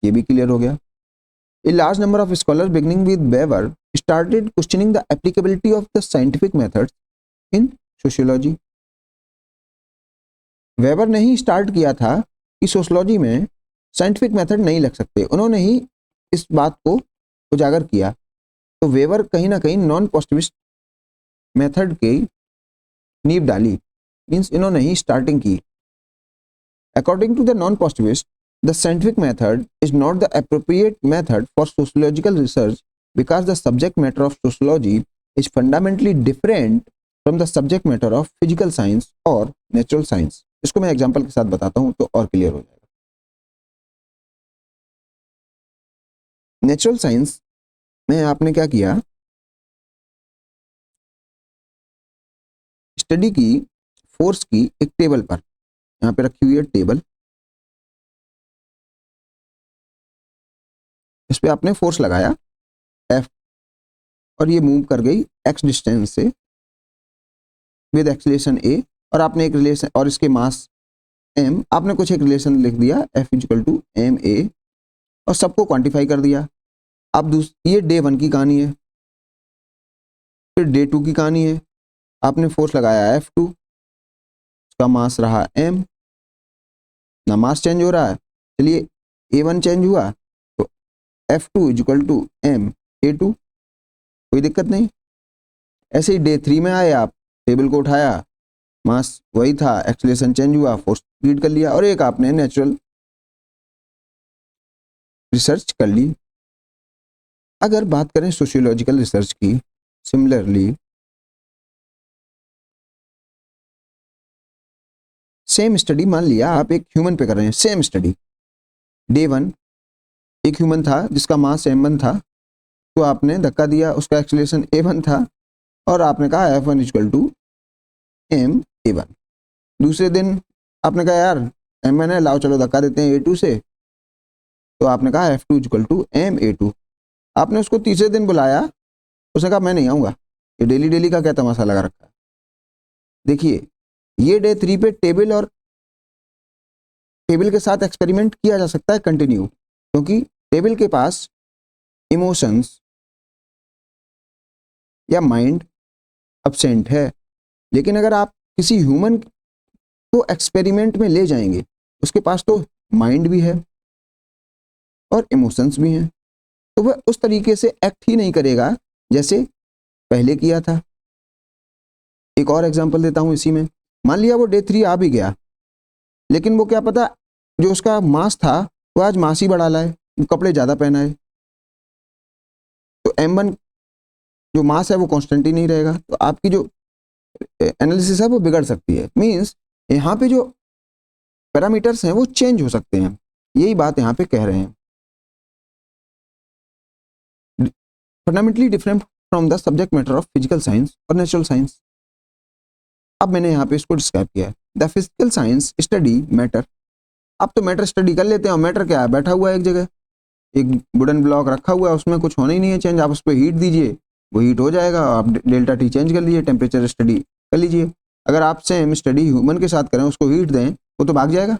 ये भी क्लियर हो गया। A large number of scholars beginning with Weber started questioning the applicability of the scientific methods in sociology. Weber ने ही स्टार्ट किया था कि सोशियोलॉजी में साइंटिफिक मेथड नहीं लग सकते, उन्होंने ही इस बात को उजागर किया। तो वेबर कहीं ना कहीं नॉन पॉजिटिविस्ट मेथड की नींव डाली, मीन्स इन्होंने ही स्टार्टिंग की। According to the non positivist, the scientific method is not the appropriate method for sociological research because the subject matter of sociology is fundamentally different from the subject matter of physical science or natural science. इसको मैं एग्जांपल के साथ बताता हूं तो और क्लियर हो जाएगा। नेचुरल साइंस में आपने क्या किया, स्टडी की फोर्स की एक टेबल पर, यहां पे रखी हुई है टेबल, इस पे आपने फोर्स लगाया F और ये मूव कर गई x डिस्टेंस से विद एक्सीलरेशन a, और आपने एक रिलेशन और इसके मास m, आपने कुछ एक रिलेशन लिख दिया F इक्वल टू ma और सबको क्वांटिफाई कर दिया। अब ये डे 1 की कहानी है, फिर डे 2 की कहानी है। आपने फोर्स लगाया F2, उसका मास रहा m, ना मास चेंज हो रहा है, चलिए A1 चेंज हुआ तो F2 equal to m A2, कोई दिक्कत नहीं। ऐसे ही डे 3 में आए, आप टेबल को उठाया, मास वही था, एक्सीलरेशन चेंज हुआ, फोर्स रीड कर लिया, और एक आपने नेचुरल रिसर्च कर ली। अगर बात करें सोशियोलॉजिकल रिसर्च की, सिमिलरली सेम स्टडी, मान लिया आप एक ह्यूमन पे कर रहे हैं, सेम स्टडी, डे 1 एक ह्यूमन था जिसका मास m1 था, तो आपने धक्का दिया, उसका एक्सीलरेशन a1 था और आपने कहा F1 equal to m A1। दूसरे दिन आपने कहा यार m1 है, लाओ चलो धक्का देते हैं A2 से, तो आपने कहा F2 equal to m A2। आपने उसको तीसरे दिन बुलाया, उसने कहा मैं नहीं आऊँगा, ये डेली डेली का क्या तमाशा लगा रखा है। देखिए ये डे 3 पे टेबल और टेबल के साथ एक्सपेरिमेंट किया जा सकता है कंटिन्यू, क्योंकि टेबल के पास इमोशंस या माइंड अब्सेंट है। लेकिन अगर आप किसी ह्यूमन को एक्सपेरिमेंट में ले जाएंगे, उसके पास तो माइंड भी है और इमोशंस भी हैं, तो वह उस तरीके से एक्ट ही नहीं करेगा जैसे पहले किया था। एक और एग्जांपल देता हूं इसी में, मान लिया वो डे 3 आ भी गया, लेकिन वो क्या पता जो उसका मास था वो आज मास ही बढ़ा लाए, कपड़े ज़्यादा पहना है, तो m1 जो मास है वो कांस्टेंट ही नहीं रहेगा, तो आपकी जो एनालिसिस है वो बिगड़ सकती है। मींस यहाँ पे जो पैरामीटर्स हैं वो चेंज हो सकते हैं, यही बात यहाँ पे कह रहे हैं। Fundamentally different from the subject matter of physical science और नेचुरल साइंस। अब मैंने यहाँ पे इसको डिस्क्राइब किया है, the physical science study matter. अब तो मैटर स्टडी कर लेते हैं, और मैटर क्या है, बैठा हुआ है एक जगह, एक वुडन ब्लॉक रखा हुआ है, उसमें कुछ होना ही नहीं है चेंज, आप उस पर हीट दीजिए वो हीट हो जाएगा, आप डेल्टा टी चेंज कर लीजिए, टेम्परेचर स्टडी कर लीजिए। अगर आप सेम स्टडी ह्यूमन के साथ करें, उसको हीट दें, वो तो भाग जाएगा।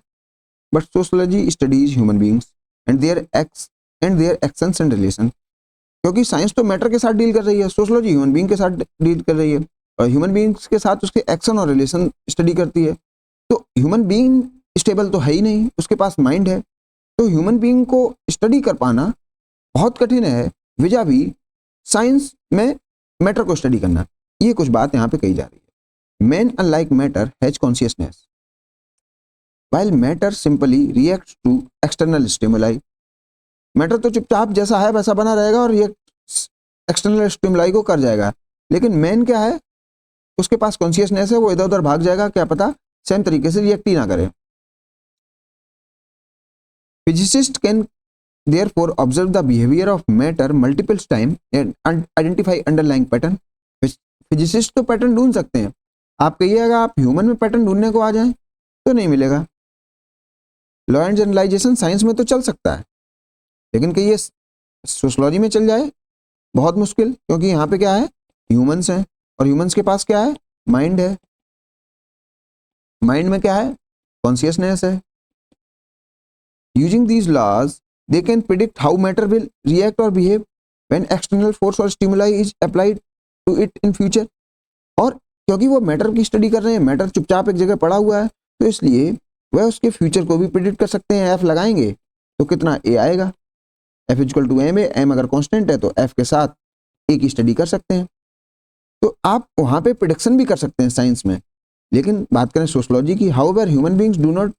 But sociology studies human beings and their actions and relation, क्योंकि साइंस तो मैटर के साथ डील कर रही है, सोशियोलॉजी ह्यूमन बींग के साथ डील कर रही है, और ह्यूमन बींग्स के साथ उसके एक्शन और रिलेशन स्टडी करती है। तो ह्यूमन बींग स्टेबल तो है ही नहीं, उसके पास माइंड है, तो ह्यूमन बींग को स्टडी कर पाना बहुत कठिन है विजा भी साइंस में मैटर को स्टडी करना। ये कुछ बात यहाँ पे कही जा रही है। Man unlike matter has consciousness while matter simply reacts to external stimuli. Matter तो चुपचाप जैसा है वैसा बना रहेगा और रिएक्ट एक्सटर्नल स्टिमुलाई को कर जाएगा, लेकिन मैन क्या है, उसके पास कॉन्शियसनेस है, वो इधर उधर भाग जाएगा, क्या पता सेम तरीके से रिएक्ट ही ना करे। Physicist can therefore observe the behavior of matter multiple times and identify underlying pattern। Physicist तो पैटर्न ढूंढ सकते हैं, आप कहिएगा आप ह्यूमन में पैटर्न ढूंढने को आ जाएं तो नहीं मिलेगा। लॉ एंड जनरलाइजेशन साइंस में तो चल सकता है, लेकिन कहिए सोशियोलॉजी में चल जाए बहुत मुश्किल, क्योंकि यहाँ पे क्या है, ह्यूमंस हैं, और ह्यूमंस के पास क्या है, माइंड है, माइंड में क्या है, कॉन्शियसनेस है। Using these laws they can predict how matter will react और बिहेव व्हेन एक्सटर्नल फोर्स और stimuli is applied to it in future. और क्योंकि वो मैटर की स्टडी कर रहे हैं, मैटर चुपचाप एक जगह पड़ा हुआ है, तो इसलिए वह उसके फ्यूचर को भी प्रिडिक्ट कर सकते हैं। एफ लगाएंगे तो कितना ए आएगा, F equal to M A, M अगर कांस्टेंट है तो एफ के साथ ए की स्टडी कर सकते हैं। तो आप वहां पे प्रिडिक्शन भी कर सकते हैं साइंस में। लेकिन बात करें सोशलॉजी की, how ever human beings do not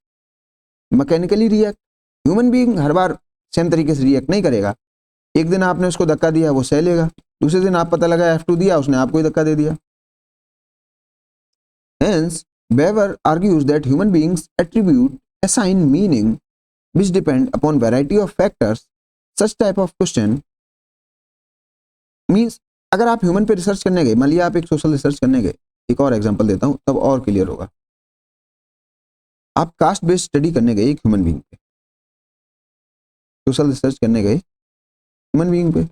mechanically react. Human being her bar same तरीके से रिएक्ट नहीं करेगा। एक दिन आपने उसको धक्का दिया वो सह लेगा, दूसरे दिन आप पता लगा F2 दिया उसने आपको ही धक्का दे दिया। Hence, Weber argues that human beings attribute assign meaning which depend upon variety of factors. Such type of question means अगर आप ह्यूमन पे रिसर्च करने गए, मान लिया आप एक सोशल रिसर्च करने गए, एक और एग्जांपल देता हूं तब और क्लियर होगा। आप कास्ट बेस्ड स्टडी करने गए एक ह्यूमन बीइंग पे, सोशल रिसर्च करने गए ह्यूमन बीइंग पे,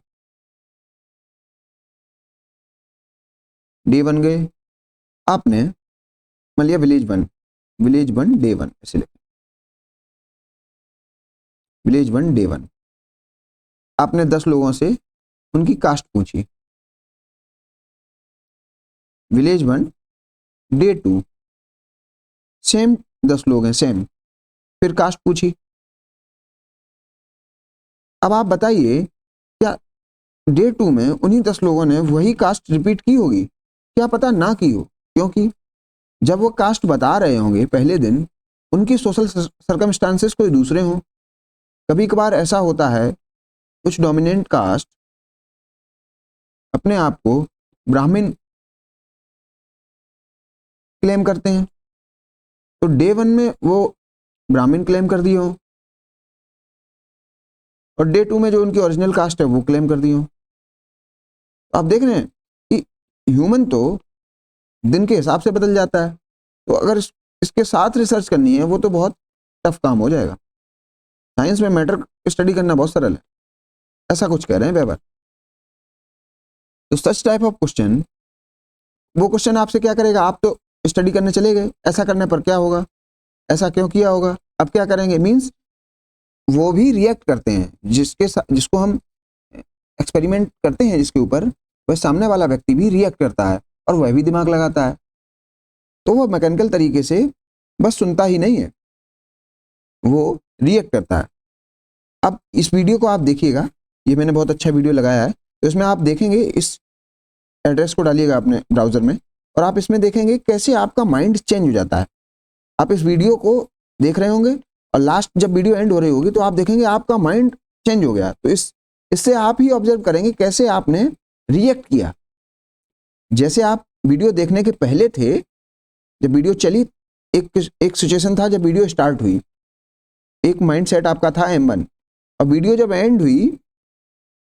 डे 1 गए, आपने मान लिया विलेज 1 डे 1 ऐसे लिखा, विलेज 1 डे 1। आपने 10 लोगों से उनकी कास्ट पूछी, विलेज 1 डे 2 सेम 10 लोग हैं सेम, फिर कास्ट पूछी। अब आप बताइए क्या डे 2 में उन्हीं 10 लोगों ने वही कास्ट रिपीट की होगी? क्या पता ना की हो, क्योंकि जब वो कास्ट बता रहे होंगे पहले दिन उनकी सोशल सर्कमस्टांसेस कोई दूसरे हों। कभी कभार ऐसा होता है कुछ डोमिनेंट कास्ट अपने आप को ब्राह्मण क्लेम करते हैं, तो डे 1 में वो ब्राह्मण क्लेम कर दिए हो और डे 2 में जो उनकी ओरिजिनल कास्ट है वो क्लेम कर दिए हो। आप देख रहे हैं कि ह्यूमन तो दिन के हिसाब से बदल जाता है, तो अगर इसके साथ रिसर्च करनी है वो तो बहुत टफ काम हो जाएगा। साइंस में मैटर स्टडी करना बहुत सरल है, ऐसा कुछ कह रहे हैं वेबर। तो सच टाइप ऑफ क्वेश्चन, वो क्वेश्चन आपसे क्या करेगा? आप तो स्टडी करने चले गए, ऐसा करने पर क्या होगा, ऐसा क्यों किया होगा, अब क्या करेंगे, मींस वो भी रिएक्ट करते हैं। जिसको हम एक्सपेरिमेंट करते हैं जिसके ऊपर, वह सामने वाला व्यक्ति भी रिएक्ट करता है और वह भी दिमाग लगाता है। तो वो मैकेनिकल तरीके से बस सुनता ही नहीं है, वो रिएक्ट करता है। अब इस वीडियो को आप देखिएगा, ये मैंने बहुत अच्छा वीडियो लगाया है, तो इसमें आप देखेंगे, इस एड्रेस को डालिएगा अपने ब्राउजर में और आप इसमें देखेंगे कैसे आपका माइंड चेंज हो जाता है। आप इस वीडियो को देख रहे होंगे और लास्ट जब वीडियो एंड हो रही होगी तो आप देखेंगे आपका माइंड चेंज हो गया। तो इससे आप ही ऑब्जर्व करेंगे कैसे आपने रिएक्ट किया। जैसे आप वीडियो देखने के पहले थे, जब वीडियो चली, एक सिचुएशन था, जब वीडियो स्टार्ट हुई एक माइंड सेट आपका था M1, और वीडियो जब एंड हुई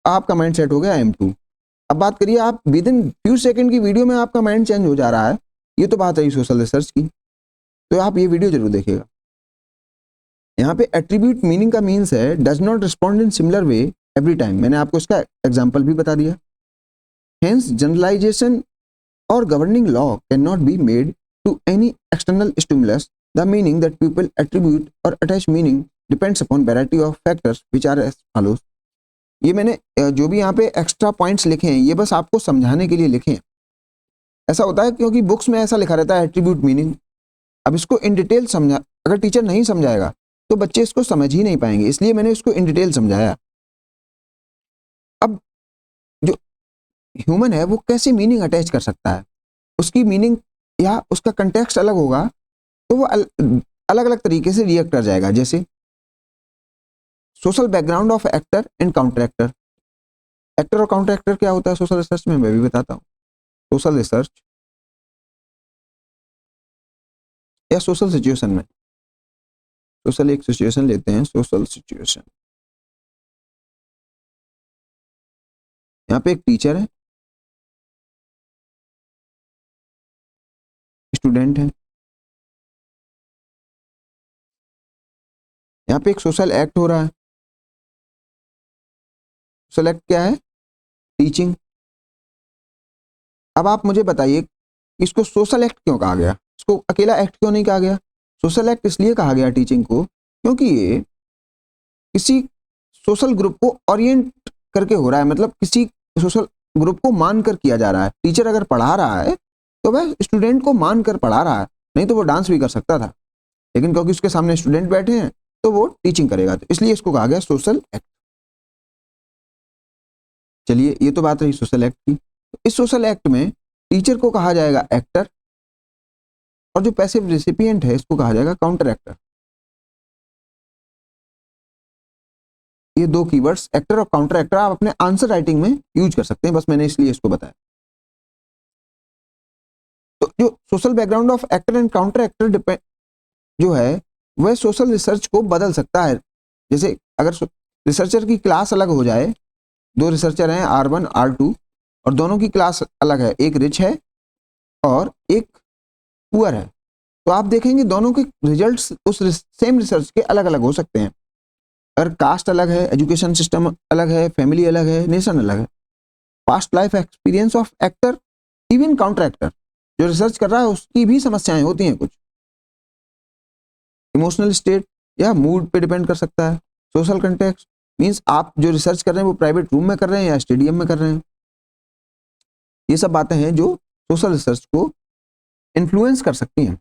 आपका माइंड सेट हो गया M2। अब बात करिए आप विद इन फ्यू सेकंड की वीडियो में आपका माइंड चेंज हो जा रहा है। ये तो बात है सोशल रिसर्च की, तो आप ये वीडियो जरूर देखिएगा। यहाँ पे एट्रीब्यूट मीनिंग का मीन्स है does not respond in similar way every time. मैंने आपको इसका एग्जाम्पल भी बता दिया। हेंस जनरलाइजेशन और governing law can not be made to any external stimulus. The meaning that people attribute और attach meaning depends upon variety of factors which are as follows. ये मैंने जो भी यहाँ पे एक्स्ट्रा पॉइंट्स लिखे हैं ये बस आपको समझाने के लिए लिखे हैं। ऐसा होता है क्योंकि बुक्स में ऐसा लिखा रहता है एट्रीब्यूट मीनिंग। अब इसको इन डिटेल समझा, अगर टीचर नहीं समझाएगा तो बच्चे इसको समझ ही नहीं पाएंगे, इसलिए मैंने इसको इन डिटेल समझाया। अब जो ह्यूमन है वो कैसे मीनिंग अटैच कर सकता है, उसकी मीनिंग या उसका कंटेक्स्ट अलग होगा तो वो अलग अलग तरीके से रिएक्ट कर जाएगा। जैसे social background of actor and counter actor. Actor और काउंटर एक्टर क्या होता है सोशल रिसर्च में, मैं भी बताता हूँ। सोशल रिसर्च या सोशल सिचुएशन में, सोशल एक सिचुएशन लेते हैं, सोशल सिचुएशन। यहाँ पे एक टीचर है, स्टूडेंट है, यहाँ पे एक सोशल एक्ट हो रहा है। सोशल एक्ट क्या है? टीचिंग। अब आप मुझे बताइए इसको सोशल एक्ट क्यों कहा गया, इसको अकेला एक्ट क्यों नहीं कहा गया? सोशल एक्ट इसलिए कहा गया टीचिंग को क्योंकि ये किसी सोशल ग्रुप को ओरिएंट करके हो रहा है, मतलब किसी सोशल ग्रुप को मानकर किया जा रहा है। टीचर अगर पढ़ा रहा है तो वह स्टूडेंट को मानकर पढ़ा रहा है, नहीं तो वो डांस भी कर सकता था, लेकिन क्योंकि उसके सामने स्टूडेंट बैठे हैं तो वो टीचिंग करेगा, तो इसलिए इसको कहा गया सोशल एक्ट। चलिए, ये तो बात रही सोशल एक्ट की। इस सोशल एक्ट में टीचर को कहा जाएगा एक्टर, और जो पैसिव रेसिपिएंट है इसको कहा जाएगा काउंटर एक्टर। ये दो कीवर्ड्स एक्टर और काउंटर एक्टर आप अपने आंसर राइटिंग में यूज कर सकते हैं, बस मैंने इसलिए इसको बताया। तो जो social background of actor and counter actor depend जो है वह सोशल रिसर्च को बदल सकता है। जैसे अगर रिसर्चर की क्लास अलग हो जाए, दो रिसर्चर हैं R1 R2 और दोनों की क्लास अलग है, एक रिच है और एक पुअर है, तो आप देखेंगे दोनों के रिजल्ट्स उस सेम रिसर्च के अलग अलग हो सकते हैं। अगर कास्ट अलग है, एजुकेशन सिस्टम अलग है, फैमिली अलग है, नेशन अलग है, past life experience of actor, even counter actor जो रिसर्च कर रहा है उसकी भी समस्याएं होती हैं, कुछ इमोशनल स्टेट या मूड पे डिपेंड कर सकता है। सोशल कंटेक्स्ट मींस आप जो रिसर्च कर रहे हैं वो प्राइवेट रूम में कर रहे हैं या स्टेडियम में कर रहे हैं। ये सब बातें हैं जो सोशल रिसर्च को इन्फ्लुएंस कर सकती हैं।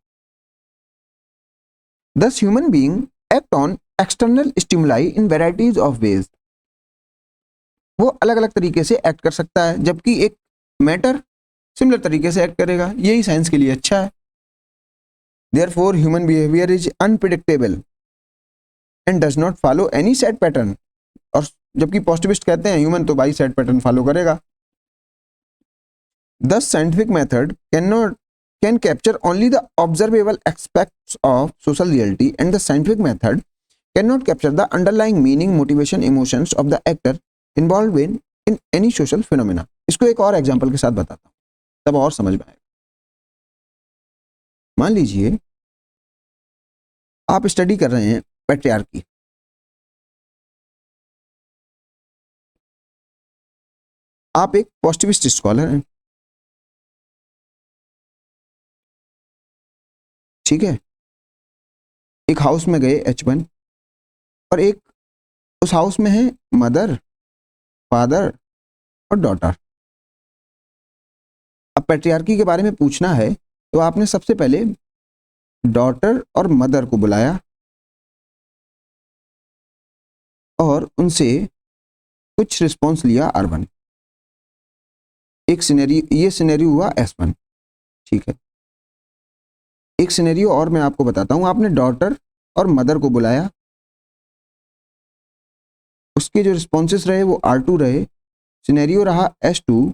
Thus human being act on external stimuli in varieties of ways. वो अलग अलग तरीके से एक्ट कर सकता है, जबकि एक मैटर सिमिलर तरीके से एक्ट करेगा। यही साइंस के लिए अच्छा है। Therefore human behavior is unpredictable and does not follow any set pattern. और जबकि पॉजिटिविस्ट कहते हैं ह्यूमन तो भाई सेट पैटर्न फॉलो करेगा। Thus scientific method can capture only the observable aspects of social reality, and the scientific method cannot capture the underlying meaning, motivation, emotions of the actor involved in any social phenomena. इसको एक और एग्जांपल के साथ बताता हूं, तब और समझ में आएगा। मान लीजिए आप स्टडी कर रहे हैं पैट्रियार्की। आप एक पॉजिटिविस्ट स्कॉलर हैं, ठीक है। एक हाउस में गए H1 और एक उस हाउस में है मदर, फादर और डॉटर। अब पैट्रियार्की के बारे में पूछना है तो आपने सबसे पहले डॉटर और मदर को बुलाया और उनसे कुछ रिस्पॉन्स लिया R1। एक सिनेरियो, ये सिनेरियो हुआ S1, ठीक है। एक सिनेरियो और मैं आपको बताता हूं। आपने डॉटर और मदर को बुलाया, उसके जो रिस्पॉन्सेस रहे वो R2 रहे, सिनेरियो रहा S2,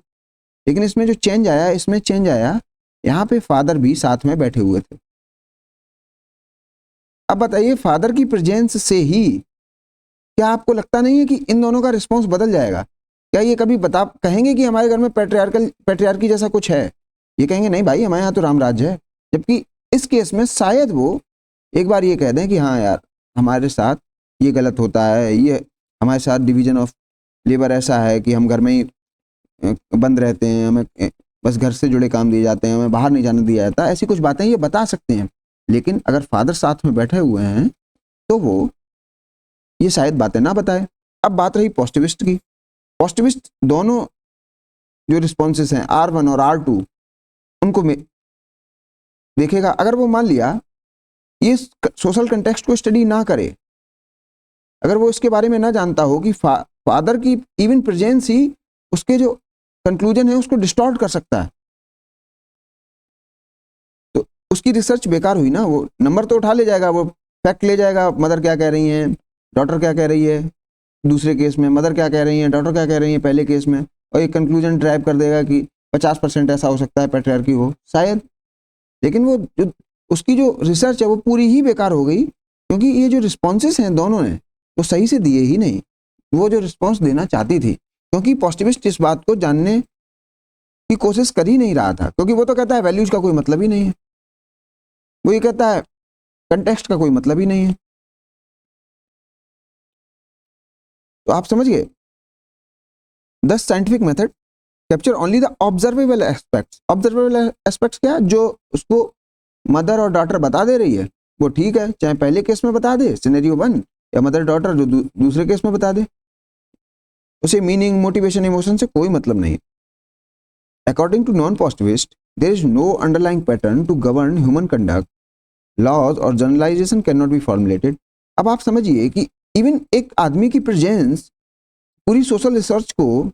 लेकिन इसमें जो चेंज आया, इसमें चेंज आया, यहाँ पे फादर भी साथ में बैठे हुए थे। अब बताइए फादर की प्रेजेंस से ही क्या आपको लगता नहीं है कि इन दोनों का रिस्पॉन्स बदल जाएगा? क्या ये कभी कहेंगे कि हमारे घर में पैट्रियार्की जैसा कुछ है? ये कहेंगे नहीं भाई हमारे यहाँ तो रामराज्य है। जबकि इस केस में शायद वो एक बार ये कह दें कि हाँ यार हमारे साथ ये गलत होता है, ये हमारे साथ डिवीजन ऑफ लेबर ऐसा है कि हम घर में ही बंद रहते हैं, हमें बस घर से जुड़े काम दिए जाते हैं, हमें बाहर नहीं जाने दिया जाता। ऐसी कुछ बातें ये बता सकते हैं, लेकिन अगर फादर साथ में बैठे हुए हैं तो वो ये शायद बातें ना बताए। अब बात रही पॉजिटिविस्ट की। पॉजिटिविस्ट दोनों जो रिस्पॉन्सेस हैं R1 और R2 उनको देखेगा। अगर वो मान लिया ये सोशल कंटेक्स्ट को स्टडी ना करे, अगर वो इसके बारे में ना जानता हो कि फादर की इवन प्रेजेंस ही उसके जो कंक्लूजन है उसको डिस्टॉर्ट कर सकता है, तो उसकी रिसर्च बेकार हुई ना। वो नंबर तो उठा ले जाएगा, वो फैक्ट ले जाएगा, मदर क्या कह रही हैं, डॉटर क्या कह रही है दूसरे केस में, मदर क्या कह रही है, डॉटर क्या कह रही है पहले केस में, और एक कंक्लूजन ड्राइव कर देगा कि 50% ऐसा हो सकता है पैट्रियार्की हो शायद। लेकिन वो जो उसकी जो रिसर्च है वो पूरी ही बेकार हो गई, क्योंकि ये जो रिस्पॉन्सेस हैं दोनों ने वो सही से दिए ही नहीं, वो जो रिस्पॉन्स देना चाहती थी। क्योंकि पॉजिटिविस्ट इस बात को जानने की कोशिश कर ही नहीं रहा था, क्योंकि वो तो कहता है वैल्यूज का कोई मतलब ही नहीं है, वो ये कहता है कंटेक्स्ट का कोई मतलब ही नहीं है। तो आप समझ गए, the scientific method capture only the observable aspects. Observable aspects क्या, जो उसको मदर और डॉटर बता दे रही है वो ठीक है, चाहे पहले केस में बता दे सिनेरियो 1, या मदर डॉटर जो दूसरे केस में बता दे, उसे मीनिंग, मोटिवेशन, इमोशन से कोई मतलब नहीं। According to non positivist there is no underlying pattern to govern human conduct, laws और generalisation can not be formulated. अब आप समझिए कि इवन एक आदमी की प्रेजेंस पूरी सोशल रिसर्च को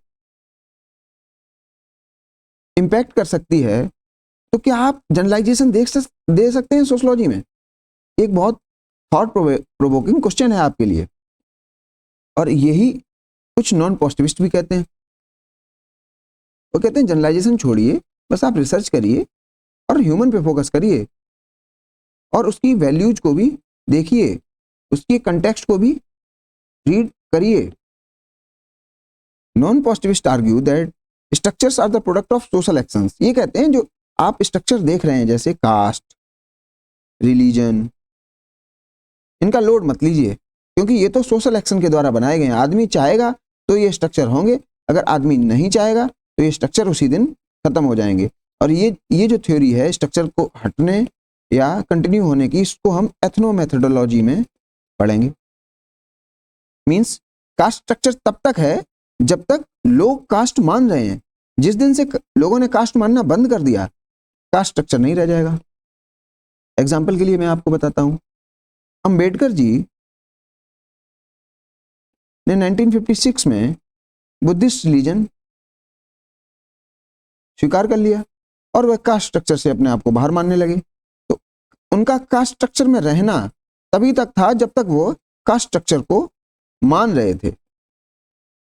इम्पैक्ट कर सकती है, तो क्या आप जनरलाइजेशन दे सकते हैं सोशोलॉजी में? एक बहुत थॉट प्रोवोकिंग क्वेश्चन है आपके लिए, और यही कुछ नॉन पॉजिटिविस्ट भी कहते हैं। वो कहते हैं जनरलाइजेशन छोड़िए, बस आप रिसर्च करिए और ह्यूमन पे फोकस करिए और उसकी वैल्यूज को भी देखिए, उसके कंटेक्स्ट को भी रीड करिए। Non positivist argue that structures are the product of social actions. ये कहते हैं जो आप स्ट्रक्चर देख रहे हैं जैसे कास्ट, रिलीजन, इनका लोड मत लीजिए, क्योंकि ये तो सोशल एक्शन के द्वारा बनाए गए हैं। आदमी चाहेगा तो ये स्ट्रक्चर होंगे, अगर आदमी नहीं चाहेगा तो ये स्ट्रक्चर उसी दिन खत्म हो जाएंगे। और ये जो थ्योरी है स्ट्रक्चर को हटने या कंटिन्यू होने की, इसको हम एथनो मेथोडोलॉजी में पढ़ेंगे। मींस कास्ट स्ट्रक्चर तब तक है जब तक लोग कास्ट मान रहे हैं। जिस दिन से लोगों ने कास्ट मानना बंद कर दिया, कास्ट स्ट्रक्चर नहीं रह जाएगा। एग्जाम्पल के लिए मैं आपको बताता हूं, अंबेडकर जी ने 1956 में बुद्धिस्ट रिलीजन स्वीकार कर लिया और वह कास्ट स्ट्रक्चर से अपने आप को बाहर मानने लगे। तो उनका कास्ट स्ट्रक्चर में रहना तभी तक था जब तक वो कास्ट स्ट्रक्चर को मान रहे थे।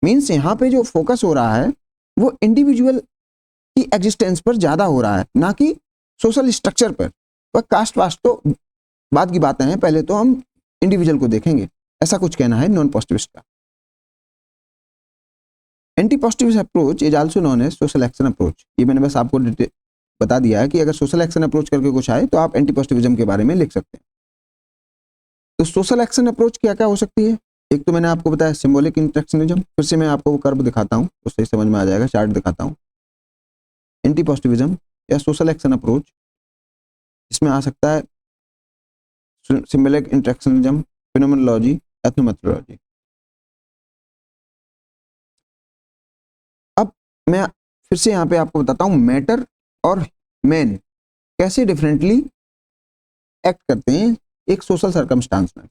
मींस यहां पे जो फोकस हो रहा है वो इंडिविजुअल की एग्जिस्टेंस पर ज्यादा हो रहा है, ना कि सोशल स्ट्रक्चर पर। वह कास्ट वास्ट तो बाद की बातें हैं, पहले तो हम इंडिविजुअल को देखेंगे। ऐसा कुछ कहना है नॉन पॉजिटिविस्ट का। Anti positivist approach is also known as social action approach. ये मैंने बस आपको बता दिया है कि अगर सोशल एक्शन अप्रोच करके कुछ आए तो आप एंटी पॉजिटिविज्म के बारे में लिख सकते हैं। तो सोशल एक्शन अप्रोच क्या क्या हो सकती है? एक तो मैंने आपको बताया सिंबॉलिक इंटरेक्शनिज्म, फिर से मैं आपको वो कर्व दिखाता हूँ तो सही समझ में आ जाएगा, चार्ट दिखाता हूँ। एंटी पॉजिटिविज्म या सोशल एक्शन अप्रोच, इसमें आ सकता है सिंबॉलिक इंटरेक्शनिज्म, फिनोमेनोलॉजी, एथनोमेथोडोलॉजी। अब मैं फिर से यहाँ पे आपको बताता हूँ मैटर और मैन कैसे डिफरेंटली एक्ट करते हैं एक सोशल सर्कमस्टांस में।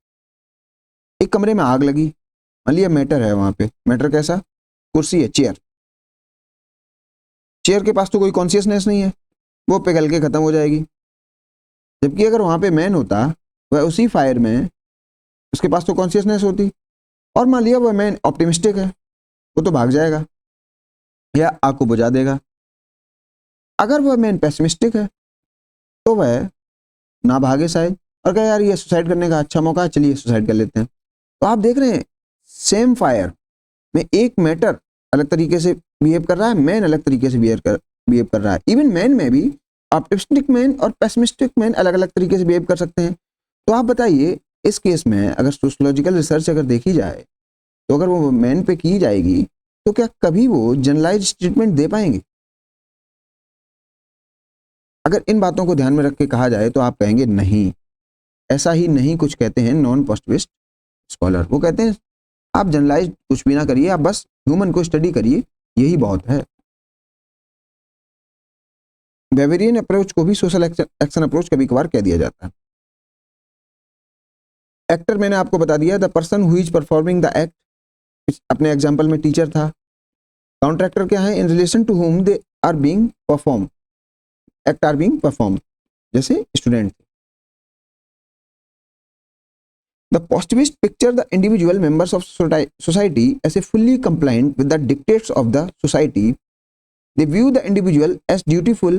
एक कमरे में आग लगी, मान लिया मैटर है वहां पे। मैटर कैसा? कुर्सी है, चेयर। चेयर के पास तो कोई कॉन्शियसनेस नहीं है, वो पिघल के खत्म हो जाएगी। जबकि अगर वहां पे मैन होता, वह उसी फायर में, उसके पास तो कॉन्शियसनेस होती, और मान लिया वह मैन ऑप्टिमिस्टिक है, वो तो भाग जाएगा या आग को बुझा देगा। अगर वह मैन पेसिमिस्टिक है तो वह ना भागे शायद, और कहे यार ये सुसाइड करने का अच्छा मौका है, चलिए सुसाइड कर लेते हैं। तो आप देख रहे हैं सेम फायर में एक मैटर अलग तरीके से बिहेव कर रहा है, मैन अलग तरीके से बिहेव कर रहा है। इवन मैन में भी ऑप्टिमिस्टिक मैन और पेसिमिस्टिक मैन अलग अलग तरीके से बिहेव कर सकते हैं। तो आप बताइए इस केस में अगर सोशियोलॉजिकल रिसर्च अगर देखी जाए तो अगर वो मैन पे की जाएगी तो क्या कभी वो जनरलाइज ट्रीटमेंट दे पाएंगे? अगर इन बातों को ध्यान में रख के कहा जाए तो आप कहेंगे नहीं, ऐसा ही नहीं कुछ कहते हैं नॉन पॉजिटिविस्ट स्कॉलर। वो कहते हैं आप जनरलाइज कुछ भी ना करिए, आप बस ह्यूमन को स्टडी करिए, यही बहुत है। बेवेरियन अप्रोच को भी सोशल एक्शन अप्रोच कभी कभार कह दिया जाता है। एक्टर मैंने आपको बता दिया, the person who is performing the act. अपने एग्जांपल में टीचर था। काउंटर क्या है? In relation to whom they are being perform, act are being perform, जैसे student. The positivist picture the individual members of society as a fully compliant with the dictates of the society. They view the individual as dutiful,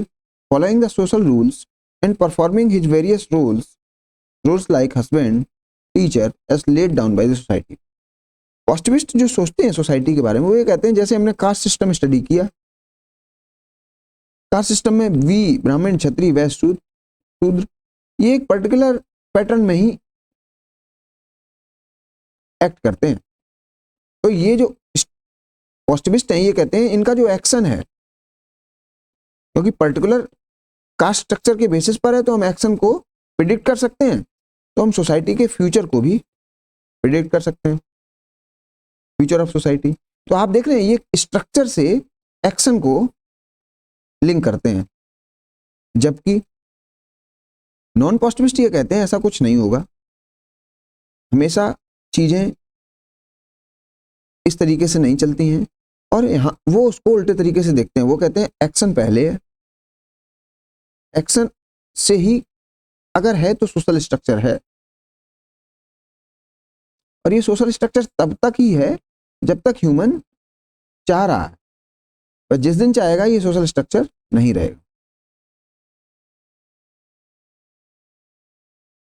following the social rules and performing his various roles like husband, teacher, as laid down by the society. Positivist जो सोचते हैं सोसाइटी के बारे में, वो ये कहते हैं जैसे हमने कास्ट सिस्टम स्टडी किया, कास्ट सिस्टम में वी, ब्राह्मण, क्षत्रिय, वैश्य, शूद्र, ये एक पर्टिकुलर पैटर्न में ही एक्ट करते हैं। तो ये जो पॉजिटिविस्ट हैं ये कहते हैं इनका जो एक्शन है, क्योंकि पर्टिकुलर कास्ट स्ट्रक्चर के बेसिस पर है तो हम एक्शन को प्रिडिक्ट कर सकते हैं, तो हम सोसाइटी के फ्यूचर को भी प्रिडिक्ट कर सकते हैं, फ्यूचर ऑफ सोसाइटी। तो आप देख रहे हैं ये स्ट्रक्चर से एक्शन को लिंक करते हैं, जबकि नॉन पॉजिटिविस्ट ये कहते हैं ऐसा कुछ नहीं होगा, हमेशा चीजें इस तरीके से नहीं चलती हैं। और यहाँ वो उसको उल्टे तरीके से देखते हैं, वो कहते हैं एक्शन पहले है, एक्शन से ही अगर है तो सोशल स्ट्रक्चर है, और ये सोशल स्ट्रक्चर तब तक ही है जब तक ह्यूमन चाह रहा है, पर जिस दिन चाहेगा ये सोशल स्ट्रक्चर नहीं रहेगा।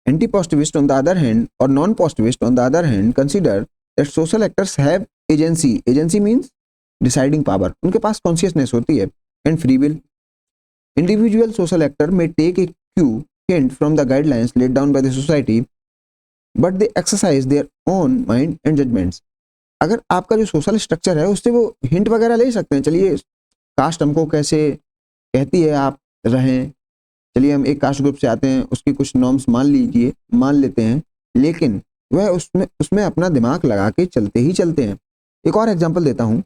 Anti-positivist on the other hand or non-positivist on the other hand consider that social actors have agency. Agency means deciding power. उनके पास consciousness होती है and free will. Individual social actor may take a cue hint from the guidelines laid down by the society, but they exercise their own mind and judgments. अगर आपका जो सोशल स्ट्रक्चर है उससे वो हिंट वगैरह ले सकते हैं, चलिए कास्ट हमको कैसे कहती है आप रहें, चलिए हम एक कास्ट ग्रुप से आते हैं, उसकी कुछ नॉर्म्स मान लेते हैं, लेकिन वह उसमें अपना दिमाग लगा के चलते ही चलते हैं। एक और एग्जांपल देता हूं,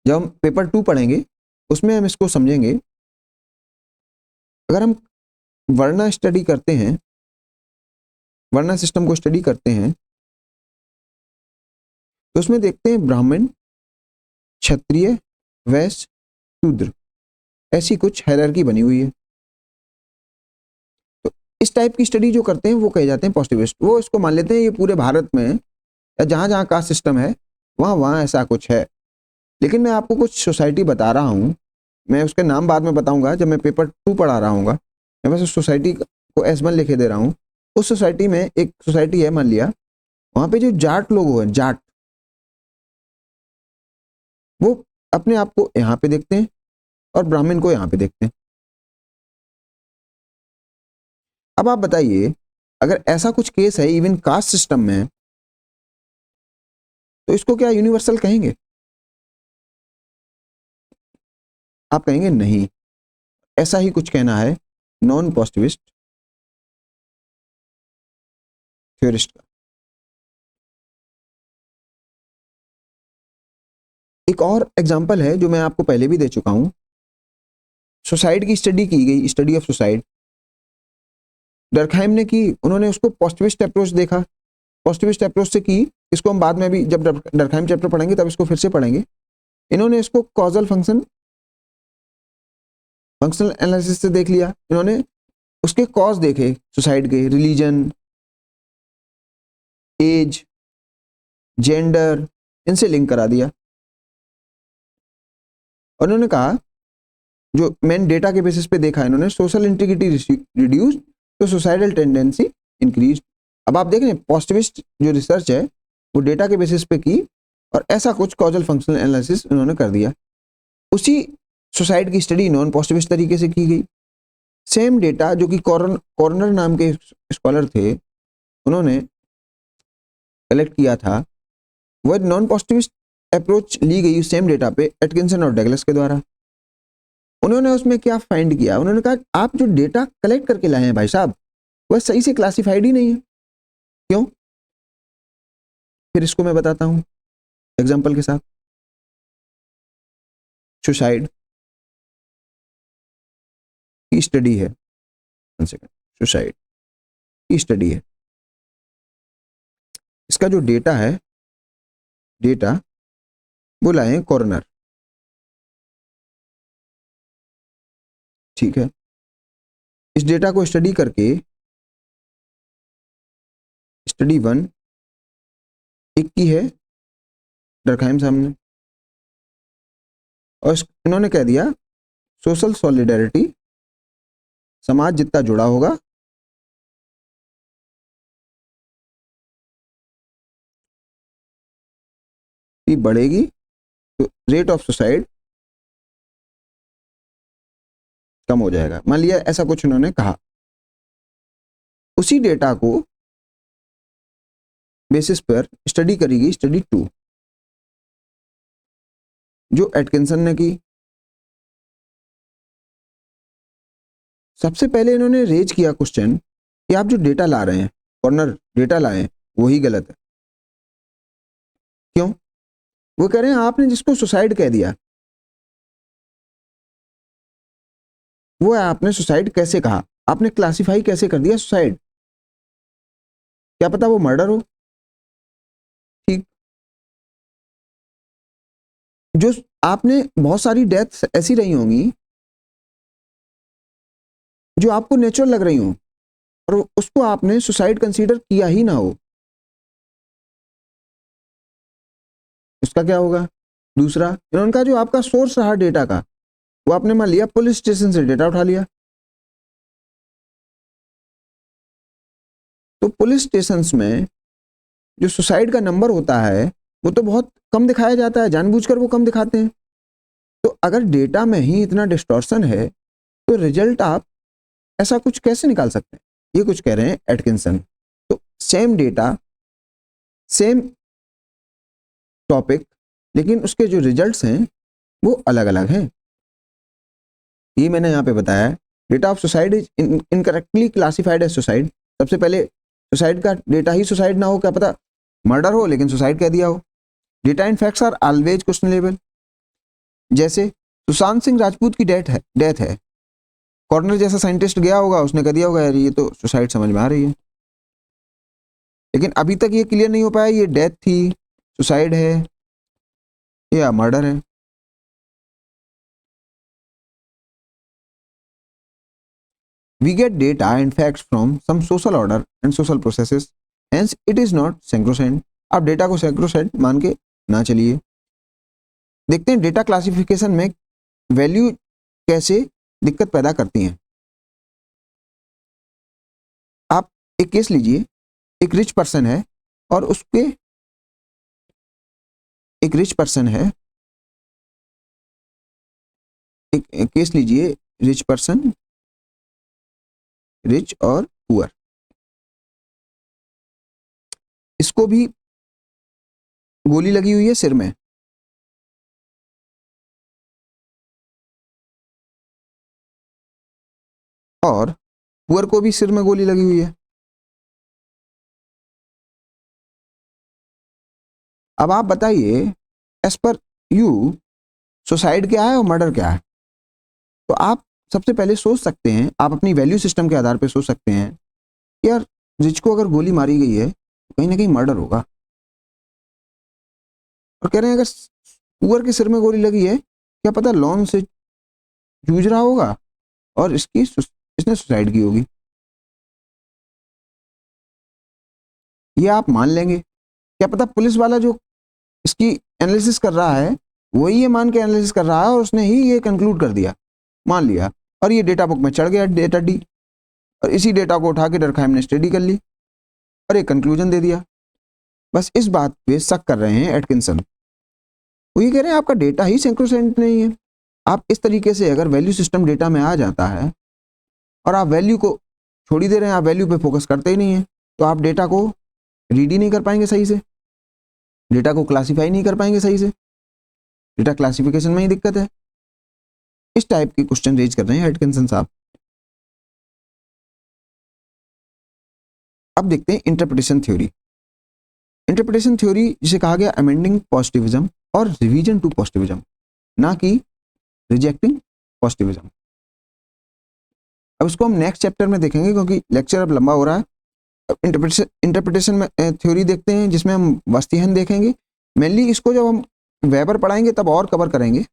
जब हम पेपर 2 पढ़ेंगे उसमें हम इसको समझेंगे। अगर हम वर्णा स्टडी करते हैं, वर्णा सिस्टम को स्टडी करते हैं, तो उसमें देखते हैं ब्राह्मण, क्षत्रिय, वैश्य, शूद्र, ऐसी कुछ हायरार्की बनी हुई है। इस टाइप की स्टडी जो करते हैं वो कहे जाते हैं पॉजिटिविस्ट। वो इसको मान लेते हैं ये पूरे भारत में या जहां जहां कास्ट सिस्टम है वहां ऐसा कुछ है। लेकिन मैं आपको कुछ सोसाइटी बता रहा हूं, मैं उसके नाम बाद में बताऊंगा जब मैं पेपर 2 पढ़ा रहा हूँ। मैं बस उस सोसाइटी को S1 लिखे दे रहा हूँ। उस सोसाइटी में एक सोसाइटी है, मान लिया वहां पे जो जाट लोग हैं, जाट, वो अपने आप को यहाँ पे देखते हैं और ब्राह्मण को यहाँ पे देखते हैं। अब आप बताइए अगर ऐसा कुछ केस है इवन कास्ट सिस्टम में, तो इसको क्या यूनिवर्सल कहेंगे? आप कहेंगे नहीं। ऐसा ही कुछ कहना है नॉन पॉजिटिविस्ट थ्योरिस्ट का। एक और एग्जांपल है जो मैं आपको पहले भी दे चुका हूं, सुसाइड की स्टडी की गई, स्टडी ऑफ सुसाइड डर्कहाइम ने की। उन्होंने उसको पॉजिटिविस्ट अप्रोच देखा, पॉजिटिविस्ट अप्रोच से की। इसको हम बाद में भी जब डर्कहाइम चैप्टर पढ़ेंगे तब इसको फिर से पढ़ेंगे। इन्होंने इसको कॉजल फंक्शनल एनालिसिस से देख लिया। इन्होंने उसके कॉज देखे, सुसाइड के, रिलीजन, एज, जेंडर, इनसे लिंक करा दिया। और इन्होंने कहा जो मेन डेटा के बेसिस पे देखा इन्होंने, सोशल इंटीग्रिटी रिड्यूस्ड तो सुसाइडल टेंडेंसी इंक्रीज। अब आप देख रहे हैं पॉजिटिविस्ट जो रिसर्च है वो डेटा के बेसिस पे की और ऐसा कुछ कॉजल फंक्शनल एनालिसिस उन्होंने कर दिया। उसी सुसाइड की स्टडी नॉन पॉजिटिविस्ट तरीके से की गई। सेम डेटा जो कि कॉर्नर नाम के स्कॉलर थे उन्होंने कलेक्ट किया था, वह नॉन पॉजिटिविस्ट अप्रोच ली गई सेम डेटा पे एटकिंसन और डगलस के द्वारा। उन्होंने उसमें क्या फाइंड किया, उन्होंने कहा आप जो डेटा कलेक्ट करके लाए हैं भाई साहब वह सही से क्लासिफाइड ही नहीं है। क्यों? फिर इसको मैं बताता हूं एग्जांपल के साथ। सुसाइड की स्टडी है, सुसाइड की स्टडी है, इसका जो डेटा है, डेटा वो लाए हैं कॉर्नर, ठीक है। इस डेटा को स्टडी करके स्टडी 1 एक की है डर्कहाइम सामने, और इन्होंने कह दिया सोशल सॉलिडारिटी, समाज जितना जुड़ा होगा बढ़ेगी तो रेट ऑफ सुसाइड कम हो जाएगा। मान लिया ऐसा कुछ उन्होंने कहा। उसी डेटा को बेसिस पर स्टडी करी गई स्टडी 2 जो एटकिंसन ने की। सबसे पहले इन्होंने रेज किया क्वेश्चन कि आप जो डेटा ला रहे हैं, कॉर्नर डेटा लाए हैं, वही गलत है। क्यों? वो कह रहे हैं आपने जिसको सुसाइड कह दिया, वो है आपने सुसाइड कैसे कहा, आपने क्लासिफाई कैसे कर दिया सुसाइड, क्या पता वो मर्डर हो। ठीक, जो आपने बहुत सारी डेथ्स ऐसी रही होंगी जो आपको नेचुरल लग रही हो और उसको आपने सुसाइड कंसीडर किया ही ना हो, उसका क्या होगा। दूसरा, इनका जो आपका सोर्स रहा डेटा का, वो आपने मान लिया पुलिस स्टेशन से डेटा उठा लिया, तो पुलिस स्टेशंस में जो सुसाइड का नंबर होता है वो तो बहुत कम दिखाया जाता है, जानबूझकर वो कम दिखाते हैं। तो अगर डेटा में ही इतना डिस्टॉर्शन है तो रिजल्ट आप ऐसा कुछ कैसे निकाल सकते हैं, ये कुछ कह रहे हैं एटकिंसन। तो सेम डेटा, सेम टॉपिक, लेकिन उसके जो रिजल्ट्स हैं वो अलग अलग हैं। ये मैंने यहाँ पे बताया, data of suicide is incorrectly classified as suicide. सबसे पहले सुसाइड का डेटा ही सुसाइड ना हो, क्या पता मर्डर हो लेकिन सुसाइड कह दिया हो। Data in facts are always questionable, जैसे सुशांत सिंह राजपूत की डेथ है, कॉर्नर जैसा साइंटिस्ट गया होगा, उसने कह दिया होगा यार ये तो सुसाइड समझ में आ रही है, लेकिन अभी तक ये क्लियर नहीं हो पाया ये डेथ थी, सुसाइड है या मर्डर है। We get data and facts from some social order and social processes, hence it is not sacrosanct। आप डेटा को sacrosanct मान के ना चलिए। देखते हैं डेटा क्लासिफिकेशन में वैल्यू कैसे दिक्कत पैदा करती हैं। आप एक केस लीजिए, एक रिच पर्सन है और उसके एक रिच पर्सन है, एक केस लीजिए, रिच पर्सन, रिच और पुअर, इसको भी गोली लगी हुई है सिर में, और पुअर को भी सिर में गोली लगी हुई है। अब आप बताइए एज पर यू सुसाइड क्या है और मर्डर क्या है। तो आप सबसे पहले सोच सकते हैं, आप अपनी वैल्यू सिस्टम के आधार पर सोच सकते हैं कि यार रिच को अगर गोली मारी गई है तो कहीं ना कहीं मर्डर होगा, और कह रहे हैं अगर पुअर के सिर में गोली लगी है क्या पता लोन से जूझ रहा होगा और इसने सुसाइड की होगी। ये आप मान लेंगे, क्या पता पुलिस वाला जो इसकी एनालिसिस कर रहा है वही ये मान के एनालिसिस कर रहा है और उसने ही ये कंक्लूड कर दिया, मान लिया, और ये डेटा बुक में चढ़ गया डेटा डी, और इसी डेटा को उठा के डरखाइम ने स्टडी कर ली और एक कंक्लूजन दे दिया। बस इस बात पे शक कर रहे हैं एटकिंसन, वो ये कह रहे हैं आपका डेटा ही सैक्रोसैंक्ट नहीं है। आप इस तरीके से अगर वैल्यू सिस्टम डेटा में आ जाता है और आप वैल्यू को छोड़ ही दे रहे हैं, आप वैल्यू पे फोकस करते ही नहीं है, तो आप डेटा को रीड ही नहीं कर पाएंगे सही से, डेटा को क्लासीफाई नहीं कर पाएंगे सही से, डेटा क्लासिफिकेशन में ही दिक्कत है। इस टाइप के क्वेश्चन रेज कर रहे हैं एटकिंसन साहब। अब देखते हैं इंटरप्रिटेशन थ्योरी। इंटरप्रिटेशन थ्योरी जिसे कहा गया अमेंडिंग पॉजिटिविज्म और रिवीजन टू पॉजिटिविज्म, ना कि रिजेक्टिंग पॉजिटिविज्म। अब इसको हम नेक्स्ट चैप्टर में देखेंगे क्योंकि लेक्चर अब लंबा हो रहा है। अब इंटरप्रिटेशन में थ्योरी देखते हैं जिसमें हम वस्तिहन देखेंगे, मेनली इसको जब हम वेबर पढ़ाएंगे तब और कवर करेंगे।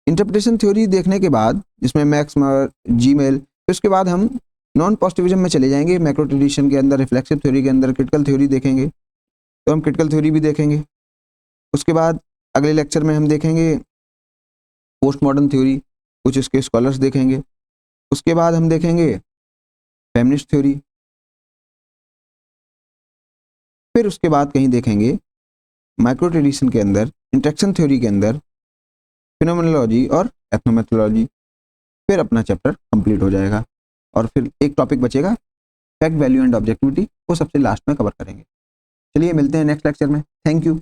इंटरप्रिटेशन थ्योरी देखने के बाद जिसमें मैक्समर, जीमेल, फिर उसके बाद हम नॉन पॉजिटिविज्म में चले जाएंगे, मैक्रो ट्रेडिशन के अंदर, रिफ्लेक्सिव थ्योरी के अंदर क्रिटिकल थ्योरी देखेंगे, तो हम क्रिटिकल थ्योरी भी देखेंगे। उसके बाद अगले लेक्चर में हम देखेंगे पोस्ट मॉडर्न थ्योरी, कुछ इसके स्कॉलर्स देखेंगे। उसके बाद हम देखेंगे फेमिनिस्ट थ्योरी, फिर उसके बाद कहीं देखेंगे माइक्रो ट्रेडिशन के अंदर, इंटरेक्शन थ्योरी के अंदर फिनोमेनोलॉजी और एथनोमेथोलॉजी, फिर अपना चैप्टर कंप्लीट हो जाएगा। और फिर एक टॉपिक बचेगा फैक्ट, वैल्यू एंड ऑब्जेक्टिविटी, वो सबसे लास्ट में कवर करेंगे। चलिए मिलते हैं नेक्स्ट लेक्चर में। Thank you.